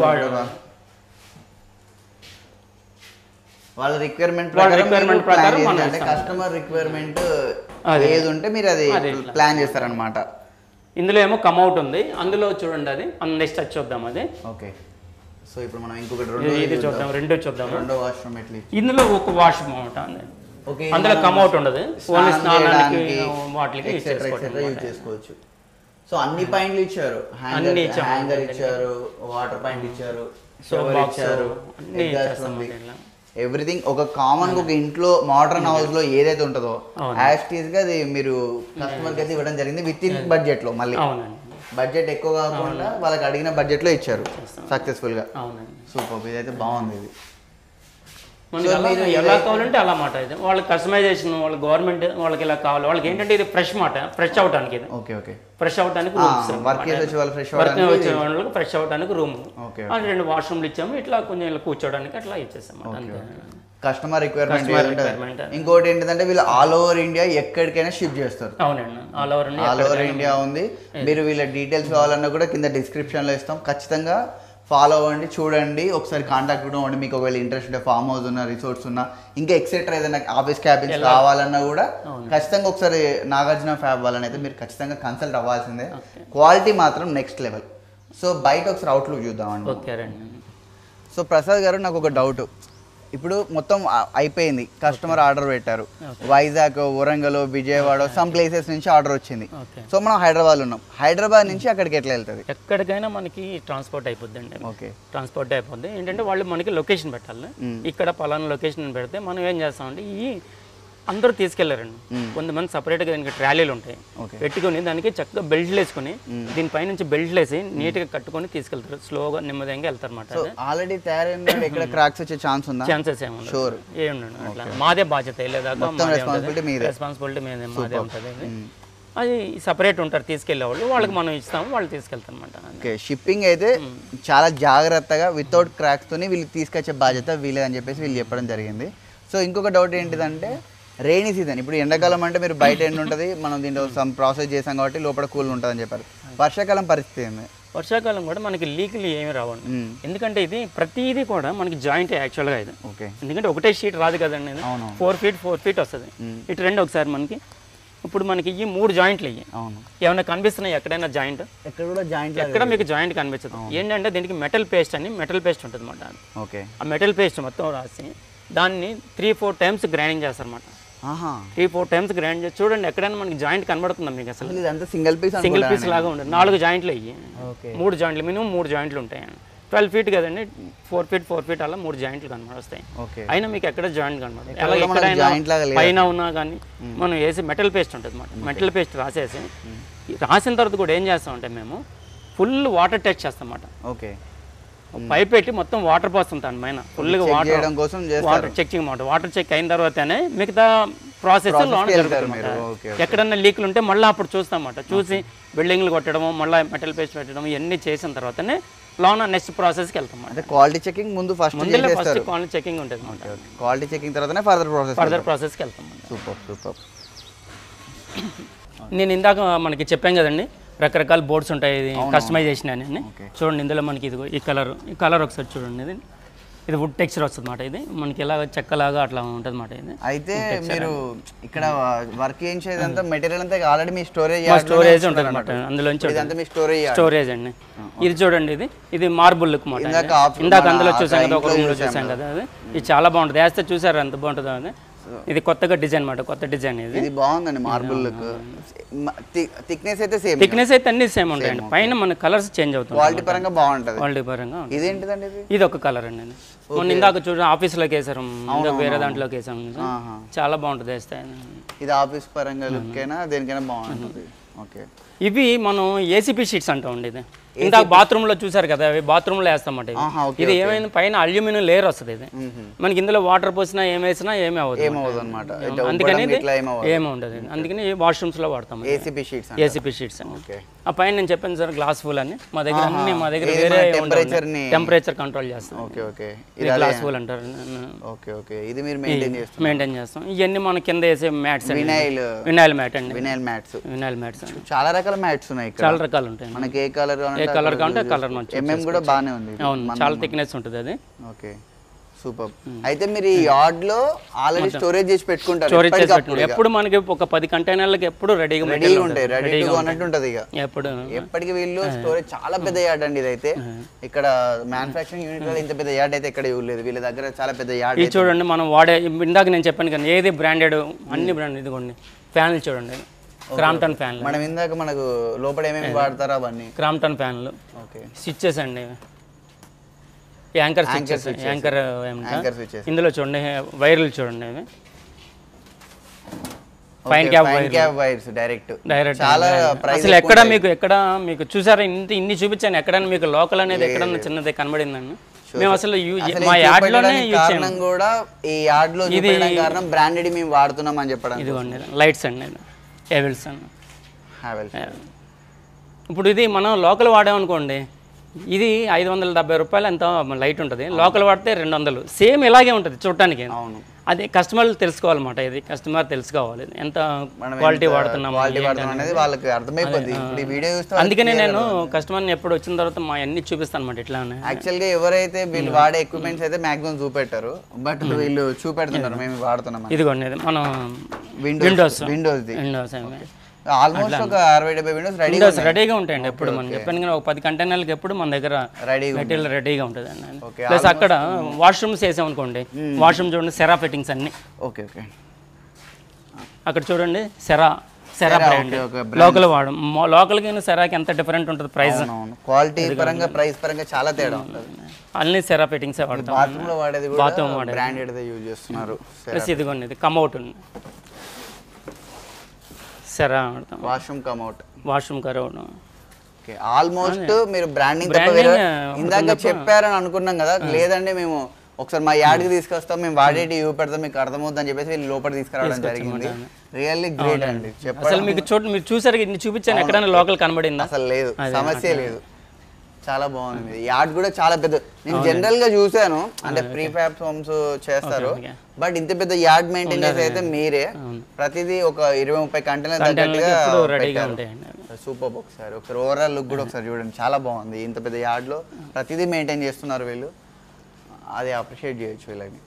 వాళ్ళ రిక్వైర్మెంట్ ప్రకారం అంటే కస్టమర్ రిక్వైర్మెంట్ ఏది ఉంటే మీరు అది ప్లాన్ చేస్తారనమాట. ఇందులో ఏమో కమ్అవుట్ ఉంది. అందులో చూడండి, అది నెక్స్ట్ అది చూద్దాం. అది ఓకే. సో ఇప్పుడు మనం ఇంకొకటి ఇది చూద్దాం. 2 చూద్దాం. 2 వాష్రూమ్ ఎట్లా? ఇందులో ఒక వాష్రూమ్ అనమాట. అందులో కమ్అవుట్ ఉండదు. ఓన్లీ స్నానానికి వాటికి యూజ్ చేసుకోవచ్చు. సో అన్ని పాయింట్లు ఇచ్చారు. హ్యాంగర్ ఇచ్చారు, వాటర్ పాయింట్ ఇచ్చారు, షవర్ ఇచ్చారు, ఎవ్రీథింగ్. ఒక కామన్ ఒక ఇంట్లో మోడర్న్ హౌస్ లో ఏదైతే ఉంటుందో యాస్టీస్ గా అది మీరు కస్టమర్ కి అయితే ఇవ్వడం జరిగింది. విత్ ఇన్ బడ్జెట్ లో. మళ్ళీ బడ్జెట్ ఎక్కువ కాకుండా వాళ్ళకి అడిగిన బడ్జెట్ లో ఇచ్చారు సక్సెస్ఫుల్ గా. సూపర్. ఇదైతే బాగుంది. ఇది ఎలా కావాలంటే అలా మాట. ఇది వాళ్ళకి కస్టమైజేషన్, వాళ్ళ గవర్నమెంట్ వాళ్ళకి ఇలా కావాలి. వాళ్ళకి ఏంటంటే ఇది ఫ్రెష్ మాట. ఫ్రెష్ అవడానికి ఇది ఫ్రెష్ అవడానికి వచ్చే వాళ్ళకి ఫ్రెష్ అవడానికి రూమ్. 2 వాష్రూమ్లు ఇచ్చాము. ఇట్లా కొంచెం ఇలా కూర్చోడానికి అట్లా ఇచ్చేస్తాం అంతే. Customer requirement. ఇంకోటి ఏంటంటే వీళ్ళు ఆల్ ఓవర్ ఇండియా ఎక్కడికైనా షిప్ చేస్తారు. అవునండి, ఆల్ ఓవర్ ఇండియా ఉంది. మీరు వీళ్ళ డీటెయిల్స్ కావాలన్నా కూడా కింద డిస్క్రిప్షన్ లో ఇస్తాం. ఖచ్చితంగా ఫాలో అవ్వండి, చూడండి, ఒకసారి కాంటాక్ట్ కూడా అవ్వండి. మీకు ఒకవేళ ఇంట్రెస్ట్ ఉంటే ఫామ్ హౌస్ ఉన్నా, రిసార్ట్స్ ఉన్నా, ఇంకా ఎక్సెట్రా ఏదైనా ఆఫీస్ క్యాబిన్స్ కావాలన్నా కూడా ఖచ్చితంగా ఒకసారి నాగార్జున ఫ్యాబ్ వాళ్ళని అయితే మీరు ఖచ్చితంగా కన్సల్ట్ అవ్వాల్సిందే. క్వాలిటీ మాత్రం నెక్స్ట్ లెవెల్. సో బయట ఒకసారి అవుట్లుక్ చూద్దామండి. సో ప్రసాద్ గారు, నాకు ఒక డౌట్. ఇప్పుడు మొత్తం అయిపోయింది, కస్టమర్ ఆర్డర్ పెట్టారు. వైజాగ్, వరంగల్, విజయవాడ సమ్ ప్లేసెస్ నుంచి ఆర్డర్ వచ్చింది. సో మనం హైదరాబాద్ ఉన్నాం. హైదరాబాద్ నుంచి అక్కడికి ఎట్లా వెళ్తుంది? ఎక్కడికైనా మనకి ట్రాన్స్పోర్ట్ అయిపోద్ది అండి. ఓకే, ట్రాన్స్పోర్ట్ అయిపోద్ది. ఏంటంటే వాళ్ళు మనకి లొకేషన్ పెట్టాలి. ఇక్కడ పలానా లొకేషన్ పెడితే మనం ఏం చేస్తామంటే ఈ అందరూ తీసుకెళ్లారండి. కొంతమంది సపరేట్గా దానికి ట్రాలీలు ఉంటాయి, పెట్టుకుని దానికి చక్కగా బెల్ట్లు వేసుకుని దీనిపై నుంచి బెల్ట్లు వేసి నీట్గా కట్టుకొని తీసుకెళ్తారు. స్లోగా నెమ్మదిగా వెళ్తారు అన్నమాట. ఆల్రెడీ తయారైన క్రాక్స్ వచ్చే ఛాన్సెస్ ఏముండదు. అట్లా మాదే బాధ్యత వెళ్ళేదాకా రెస్పాన్సిబిలిటీ మాదే ఉంటుంది. అది సపరేట్ ఉంటారు తీసుకెళ్లే వాళ్ళు, వాళ్ళకి మనం ఇస్తాము, వాళ్ళు తీసుకెళ్తారు అనమాట. ఓకే. షిప్పింగ్ అయితే చాలా జాగ్రత్తగా వితౌట్ క్రాక్స్ తోని వీళ్ళు తీసుకొచ్చే బాధ్యత వీళ్ళే అని చెప్పేసి వీళ్ళు చెప్పడం జరిగింది. సో ఇంకొక డౌట్ ఏంటిదంటే రెయినీ సీజన్. ఇప్పుడు ఎండాకాలం అంటే మీరు బయట ఎండ ఉంటుంది, మనం దీంట్లో సమ్ ప్రాసెస్ చేసాం కాబట్టి లోపల కూల్ ఉంటుందని చెప్పారు. వర్షాకాలం పరిస్థితి ఏంది? వర్షాకాలం కూడా మనకి లీకులు ఏమి రావండి. ఎందుకంటే ఇది ప్రతిదీ కూడా మనకి జాయింట్ యాక్చువల్గా ఇది. ఓకే. ఎందుకంటే ఒకటే షీట్ రాదు కదండి, 4 ఫీట్ వస్తుంది. ఇటు రెండు ఒకసారి మనకి ఇప్పుడు మనకి ఈ 3 జాయింట్లు ఇవి. అవును. ఏమైనా కనిపిస్తున్నాయి ఎక్కడైనా జాయింట్? ఎక్కడ కూడా జాయింట్, ఎక్కడ మీకు జాయింట్ కనిపించదు. ఏంటంటే దీనికి మెటల్ పేస్ట్ ఉంటుంది అన్నమాట. ఓకే. ఆ మెటల్ పేస్ట్ మొత్తం రాసి దాన్ని 3-4 టైమ్స్ గ్రైండింగ్ చేస్తారన్నమాట. 3-4 టైమ్స్ గ్రైండ్ చేసి చూడండి ఎక్కడైనా మనకి జాయింట్ కనబడుతుందా మీకు? అసలు సింగిల్ పీస్ లాగా ఉంటుంది. 4 జాయింట్లు అయ్యి 3 జాయింట్లు, మినిమం 3 జాయింట్లు ఉంటాయి. 12 ఫీట్ కదండి, 4 ఫీట్ అలా 3 జాయింట్లు కనబడొస్తాయి. అయినా మీకు ఎక్కడ జాయింట్ కనబడదు. అలా ఎక్కడైనా పైన ఉన్నా కానీ మనం వేసి మెటల్ పేస్ట్ ఉంటుంది అన్నమాట. మెటల్ పేస్ట్ రాసిన తర్వాత కూడా ఏం చేస్తామంటే మేము ఫుల్ వాటర్ టెస్ట్ చేస్తాం అన్నమాట. ఓకే. పైప్ పెట్టి మొత్తం వాటర్ పోస్తుంటాను పైన ఫుల్గా వాటర్ చెకింగ్ మాట. వాటర్ చెక్ అయిన తర్వాతనే మిగతా ప్రాసెస్ ఎక్కడన్నా లీకులు ఉంటే మళ్ళీ అప్పుడు చూస్తామన్నమాట. చూసి బిల్డింగ్లు కొట్టడము, మళ్ళీ మెటల్ పేస్ట్ పెట్టడం ఇవన్నీ చేసిన తర్వాతనే లోన నెక్స్ట్ ప్రాసెస్కి వెళ్తాం. క్వాలిటీ చెకింగ్ ముందు ఫస్ట్ క్వాలిటీ చెకింగ్ ఉంటుంది అన్నమాట. క్వాలిటీ చెకింగ్ తర్వాతనే ఫర్దర్ ప్రాసెస్కి వెళ్తాం. సూపర్. నేను ఇందాక మనకి చెప్పాను కదండి, రకరకాల బోర్డ్స్ ఉంటాయి, ఇది కస్టమైజేషన్ అని. చూడండి ఇందులో మనకి ఇది ఈ కలర్ ఒకసారి చూడండి. ఇది ఇది వుడ్ టెక్స్చర్ వస్తుంది అన్నమాట. ఇది మనకి ఇలా చెక్కలాగా అట్లా ఉంటుంది అన్నమాట. ఇది అయితే మీరు ఇక్కడ వర్క్ చేసేదంతా మెటీరియల్ అంతా ఆల్రెడీ మీ స్టోరేజ్ ఉంటుంది అన్నమాట. అందులోంచి ఇదంతా మీ స్టోరేజ్ స్టోరేజ్ అండి. ఇది చూడండి, ఇది మార్బుల్ లుక్ మాట. ఇందాక అందులో చూసాం కదా, ఒక రూమ్ లో చూసాం కదా, అది ఇది చాలా బాగుంటుంది. వేస్తే చూసారు ఎంత బాగుంటుందో అది. ఇది కొత్తగా డిజైన్ అన్నమాట, కొత్త డిజైన్. ఇది బాగుందండి. మార్బుల్ లుక్, థిక్నెస్ అయితే సేమ్, థిక్నెస్ అయితే అన్ని సేమ్ ఉంటాయండి. పైన మన కలర్స్ చేంజ్ అవుతుంది, క్వాలిటీ పరంగా బాగుంటుంది. క్వాలిటీ పరంగా. ఇదేంటిదండి? ఇది ఒక కలర్ అండి. మొన్న ఇందాక చూడండి ఆఫీస్లోకి వేసారు, వేరే దాంట్లోకి వేసాం, చాలా బాగుంటుంది వేస్తే. ఇది ఆఫీస్ పరంగా లుక్ అయినా దేనికైనా బాగుంటుంది. ఓకే, ఇవి మనం ఏసీపీ షీట్స్ అంటామండి. ఇది ఇందాక బాత్రూమ్ లో చూసారు కదా, అవి బాత్రూమ్ లో వేస్తామంట. ఇది ఏమైంది, పైన అల్యూమినియం లేయర్ వస్తుంది. ఇది మనకి ఇందులో వాటర్ పోసినా ఏం వేసినా ఏమి అవ్వదు అనమాట. అందుకని ఏమి ఉండదు. అందుకని వాష్రూమ్స్ లో వాడతాం ఏసీపీ షీట్స్ అండి. ఆ పైన నేను చెప్పాను సార్ గ్లాస్ ఫుల్ అని, మా దగ్గర అన్ని మా దగ్గర వేరే టెంపరేచర్ కంట్రోల్ చేస్తాం. గ్లాస్ ఫుల్ అంటారు. ఇది మీరు మెయింటైన్ చేస్తాం. ఇవన్నీ మన కింద వేసే మ్యాట్స్, వినైల్ మ్యాట్ అండి. వినైల్ మ్యాట్స్ చాలా రకాల మ్యాట్స్ ఉన్నాయి, చాలా రకాలు ఉంటాయి. మనకి ఏ కలర్ కావాలంటే కలర్ కూడా బాగానే ఉంది. అవును, చాలా థిక్నెస్ ఉంటుంది అది. Okay, super. అయితే మీరు ఈ యార్డ్ లో ఆల్రెడీ స్టోరేజ్ చేసి పెట్టుకుంటారు? స్టోరేజ్ చేసి పెట్టుకుంటారు. ఎప్పుడు మనకి ఒక 10 కంటైనర్లకు ఎప్పుడు రెడీగా ఉంటాయి, రెడీగా ఉన్నట్టు ఉంటది. ఇక ఎప్పుడు ఎప్పటికి వీళ్ళు స్టోరేజ్ చాలా పెద్ద యార్డ్ అండి. ఇదైతే ఇక్కడ మ్యానుఫ్యాక్చరింగ్ యూనిట్ లో ఇంత పెద్ద యార్డ్ అయితే ఎక్కడ ఇవ్వలేదు. వీళ్ళ దగ్గర చాలా పెద్ద యార్డ్. ఇది చూడండి, మనం వాడే ఇందాక నేను చెప్పాను కదా, ఏది బ్రాండెడ్, అన్ని బ్రాండ్. ఇదిగోండి ఫ్యాన్లు చూడండి, క్రాంప్టన్ ఫ్యాన్లు. మనం ఇందాక మనకు లోపల ఏమేమి వాడతారో అవన్నీ క్రాంప్టన్ ఫ్యాన్లు. ఓకే, స్విచ్చెస్ అండి, యాంకర్ స్విచ్చెస్, యాంకర్ ఇందులో చూడండి, వైర్లు చూడండి, అవి ఫైన్ క్యాప్ వైర్స్ డైరెక్ట్. అసలు ఎక్కడ మీకు చూసారా, ఇన్ని చూపించాను. ఎక్కడైనా మీకు లోకల్ అనేది ఎక్కడన్నా చిన్నది కనబడిందండి. మేము అసలు మా యార్డ్ లోనే కారణం కూడా ఈ యార్డ్ లో ఇది కారణం బ్రాండెడ్ మేము వాడుతున్నాం అని చెప్పడం. ఇదిగోండి లైట్స్ అండి, హెవెల్స్ అండి. ఇప్పుడు ఇది మనం లోకల్ వాడామనుకోండి, ఇది 570 రూపాయలు ఎంత లైట్ ఉంటుంది. లోకల్ వాడితే 200. సేమ్ ఇలాగే ఉంటుంది చూడటానికి. అది కస్టమర్లు తెలుసుకోవాలన్నమాట. ఇది కస్టమర్ తెలుసుకోవాలి ఎంత క్వాలిటీ వాడుతున్నాం అనేది వాళ్ళకి అర్థమైపోద్ది. అందుకనే నేను కస్టమర్ని ఎప్పుడు వచ్చిన తర్వాత మా అన్ని చూపిస్తాను అన్నమాట. ఇట్లా యాక్చువల్గా ఎవరైతే వీళ్ళు వాడే ఎక్విప్మెంట్స్ అయితే మాక్సిమం చూపెట్టారు, బట్ వీళ్ళు చూపెడుతున్నారు మేము వాడుతున్నాం. ఇదిగోండి, ఇది మనం విండోస్ ఆల్మోస్ట్ ఒక 60-70 విండోస్ రెడీగా ఉంటాయండి. ఎప్పుడు మనం చెప్పాను కానీ ఒక 10 కంటైనర్లకి ఎప్పుడు మన దగ్గర మెటీరియల్ రెడీగా ఉంటుంది అండి. ప్లస్ అక్కడ వాష్రూమ్స్ వేసామనుకోండి, వాష్రూమ్ చూడండి, సెరా ఫిట్టింగ్స్ అన్ని. ఓకే ఓకే, అక్కడ చూడండి సెరా బ్రాండ్ లోకల్ వాడడం. లోకల్కి సెరాకి ఎంత డిఫరెంట్ ఉంటుంది ప్రైస్, క్వాలిటీ పరంగా, ప్రైస్ పరంగా చాలా తేడా ఉంటుంది. అన్ని సెరా ఫిట్టింగ్స్ వాడతాం. బాత్రూమ్ లో వాడేది బాత్రూమ్ బ్రాండెడ్ యూజ్ చేస్తున్నారు. ప్లస్ ఇదిగోండి, ఇది కమ్అవుట్ ఉంది, Cera washroom come out. Okay, almost మీరు బ్రాండింగ్ ఇందాక చెప్పారని అనుకున్నాం కదా. లేదండి మేము ఒకసారి మా యార్డ్కి తీసుకొస్తాం, మేము వాడేటి ఇవి పెడతాం, మీకు అర్థమవుతుంది అని చెప్పేసి వీళ్ళు లోపల తీసుకురావడం జరిగింది. రియల్లీ గ్రేట్ అండి. అసలు మీకు మీరు చూసారు, ఇన్ని చూపించాను, ఎక్కడైనా లోకల్ కనబడిందా? అసలు లేదు, సమస్య లేదు. చాలా బాగుంది. యార్డ్ కూడా చాలా పెద్ద. నేను జనరల్ గా చూసాను, అంటే ప్రీ ఫ్యాబ్ హోమ్స్ చేస్తారు, బట్ ఇంత పెద్ద యార్డ్ మెయింటైన్ చేసి అయితే మీరే ప్రతిదీ ఒక 20-30 కంటైనర్. సూపర్. ఒకసారి ఓవరాల్ లుక్ కూడా ఒకసారి చూడండి, చాలా బాగుంది. ఇంత పెద్ద యార్డ్ లో ప్రతిదీ మెయింటైన్ చేస్తున్నారు వీళ్ళు, అది అప్రిషియేట్ చేయొచ్చు వీళ్ళని.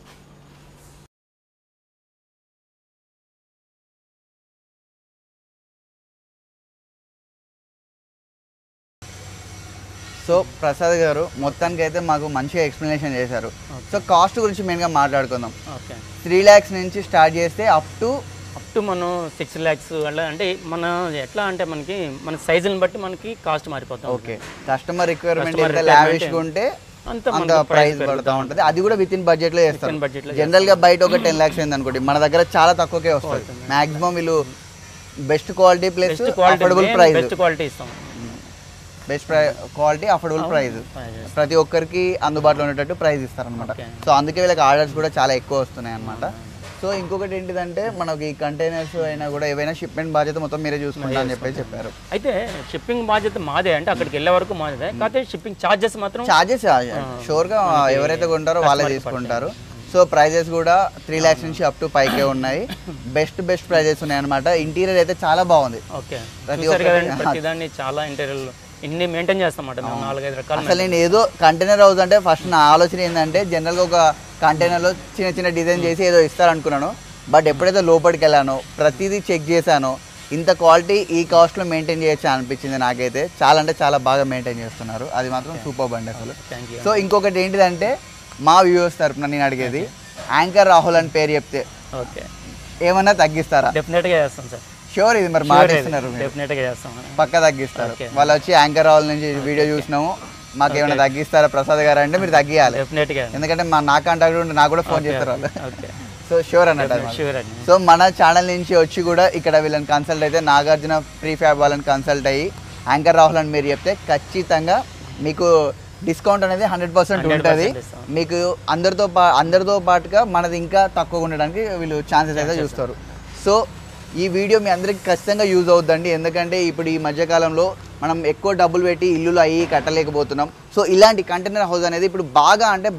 సో ప్రసాద్ గారు మొత్తానికి అయితే మాకు మంచిగా ఎక్స్ప్లెనేషన్ చేశారు. సో కాస్ట్ గురించి మెయిన్గా మాట్లాడుకుందాం. 3 lakhs నుంచి స్టార్ట్ చేస్తే అప్ టు మనం 6 lakhs అలా. అంటే మన ఎట్లా అంటే మనకి మన సైజుని బట్టి మనకి కాస్ట్ మారిపోతాం. ఓకే, కస్టమర్ రిక్వైర్మెంట్ ఎంత లావిష్గా ఉంటే అంత ప్రైస్ పడుతూ ఉంటుంది. అది కూడా విత్ ఇన్ బడ్జెట్ లో చేస్తారు. జనరల్ గా బయట ఒక 10 lakhs అయింది అనుకోండి, మన దగ్గర చాలా తక్కువకే వస్తుంది. మాక్సిమం వీళ్ళు best quality plus affordable price, best quality ఇస్తాం. బెస్ట్ క్వాలిటీ అఫోర్డబుల్ ప్రైస్, ప్రతి ఒక్కరికి అందుబాటులో ఉండేటట్టు ప్రైస్ ఇస్తారనమాట. సో అందుకే వీళ్ళకి ఆర్డర్స్ కూడా చాలా ఎక్కువ వస్తున్నాయి అనమాట. సో ఇంకొకటి ఏంటిదంటే మనకి కంటైనర్స్ అయినా కూడా ఏవైనా షిప్మెంట్ బాధ్యత మొత్తం మీరే చూసుకుంటా అని చెప్పారు. అయితే షిప్పింగ్ బాధ్యత మాదే, అంటే అక్కడికి వెళ్ళే వరకు మాదే. కాకపోతే షిప్పింగ్ ఛార్జెస్ షూర్గా ఎవరైతే కొంటారో వాళ్ళే తీసుకుంటారు. సో ప్రైజెస్ కూడా 3 lakhs నుంచి అప్ టు 5K ఉన్నాయి. బెస్ట్ ప్రైజెస్ ఉన్నాయి అనమాట. ఇంటీరియర్ అయితే చాలా బాగుంది. ఓకే, చాలా ఇంటీరియర్ ఇన్ని మెయింటైన్ చేస్తామన్నమాట మేము 4-5 రకాలు. అసలు నేను ఏదో కంటైనర్ హౌస్ అంటే ఫస్ట్ నా ఆలోచన ఏంటంటే జనరల్గా ఒక కంటైనర్లో చిన్న చిన్న డిజైన్ చేసి ఏదో ఇస్తారనుకున్నాను. బట్ ఎప్పుడైతే లోపలికి వెళ్ళానో ప్రతిదీ చెక్ చేశానో ఇంత క్వాలిటీ ఈ కాస్ట్లో మెయింటైన్ చేయొచ్చా అనిపించింది నాకైతే. చాలా అంటే చాలా బాగా మెయింటైన్ చేస్తున్నారు, అది మాత్రం సూపర్ బండి అసలు. సో ఇంకొకటి ఏంటిదంటే మా వ్యూవర్స్ తరపున నేను అడిగేది, యాంకర్ రాహుల్ అని పేరు చెప్తే ఓకే ఏమన్నా తగ్గిస్తారా? డెఫినెట్గా చేస్తాం సార్. షూర్, ఇది మరి మాట్లాడుతున్నారు, డెఫినెట్గా చేస్తాం, పక్కా తగ్గిస్తారు. వాళ్ళు వచ్చి యాంకర్ రాహుల్ నుంచి వీడియో చూసినాము, మాకు ఏమైనా తగ్గిస్తారా ప్రసాద్ గారు అంటే మీరు తగ్గియాలి, డెఫినెట్గా. ఎందుకంటే నా కాంటాక్ట్ ఉంటే నాకు కూడా ఫోన్ చేస్తారు వాళ్ళు. ఓకే, సో షూర్ అన్నట్టు. షూర్ అండి. సో మన ఛానల్ నుంచి వచ్చి కూడా ఇక్కడ వీళ్ళని కన్సల్ట్ అయితే నాగార్జున ప్రీఫ్యాబ్ వాళ్ళని కన్సల్ట్ అయ్యి యాంకర్ రాహుల్ అని మీరు చెప్తే ఖచ్చితంగా మీకు డిస్కౌంట్ అనేది 100% ఉంటుంది. మీకు అందరితో పాటుగా మనది ఇంకా తక్కువగా ఉండడానికి వీళ్ళు ఛాన్సెస్ అయితే చూస్తారు. సో ఈ వీడియో మీ అందరికి ఖచ్చితంగా యూజ్ అవుతుందండి, ఎందుకంటే ఇప్పుడు ఈ మధ్యకాలంలో మనం ఎక్కువ డబ్బులు పెట్టి ఇల్లులు అయ్యి కట్టలేకపోతున్నాం. సో ఇలాంటి కంటైనర్ హౌస్ అనేది ఇప్పుడు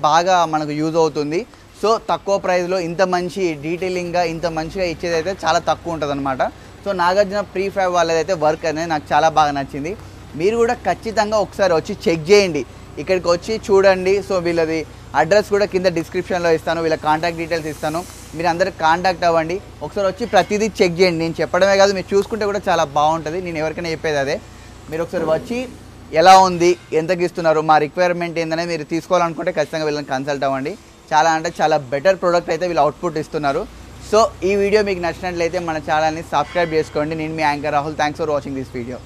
బాగా మనకు యూజ్ అవుతుంది. సో తక్కువ ప్రైస్లో ఇంత మంచి డీటెయిలింగ్గా ఇంత మంచిగా ఇచ్చేదైతే చాలా తక్కువ ఉంటుంది అనమాట. సో నాగార్జున ప్రీఫ్యాబ్ వాళ్ళదైతే వర్క్ అనేది నాకు చాలా బాగా నచ్చింది. మీరు కూడా ఖచ్చితంగా ఒకసారి వచ్చి చెక్ చేయండి, ఇక్కడికి వచ్చి చూడండి. సో వీళ్ళది అడ్రస్ కూడా కింద డిస్క్రిప్షన్లో ఇస్తాను, వీళ్ళ కాంటాక్ట్ డీటెయిల్స్ ఇస్తాను, మీరు అందరూ కాంటాక్ట్ అవ్వండి. ఒకసారి వచ్చి ప్రతిదీ చెక్ చేయండి. నేను చెప్పడమే కాదు, మీరు చూసుకుంటే కూడా చాలా బాగుంటుంది. నేను ఎవరికైనా చెప్పేది అదే, మీరు ఒకసారి వచ్చి ఎలా ఉంది, ఎంతకి ఇస్తున్నారు, మా రిక్వైర్మెంట్ ఏందనేది మీరు తీసుకోవాలనుకుంటే ఖచ్చితంగా వీళ్ళని కన్సల్ట్ అవ్వండి. చాలా అంటే చాలా బెటర్ ప్రోడక్ట్ అయితే వీళ్ళు అవుట్పుట్ ఇస్తున్నారు. సో ఈ వీడియో మీకు నచ్చినట్లయితే మన ఛానల్ని సబ్స్క్రైబ్ చేసుకోండి. నేను మీ anchor Rahul. Thanks for watching this video.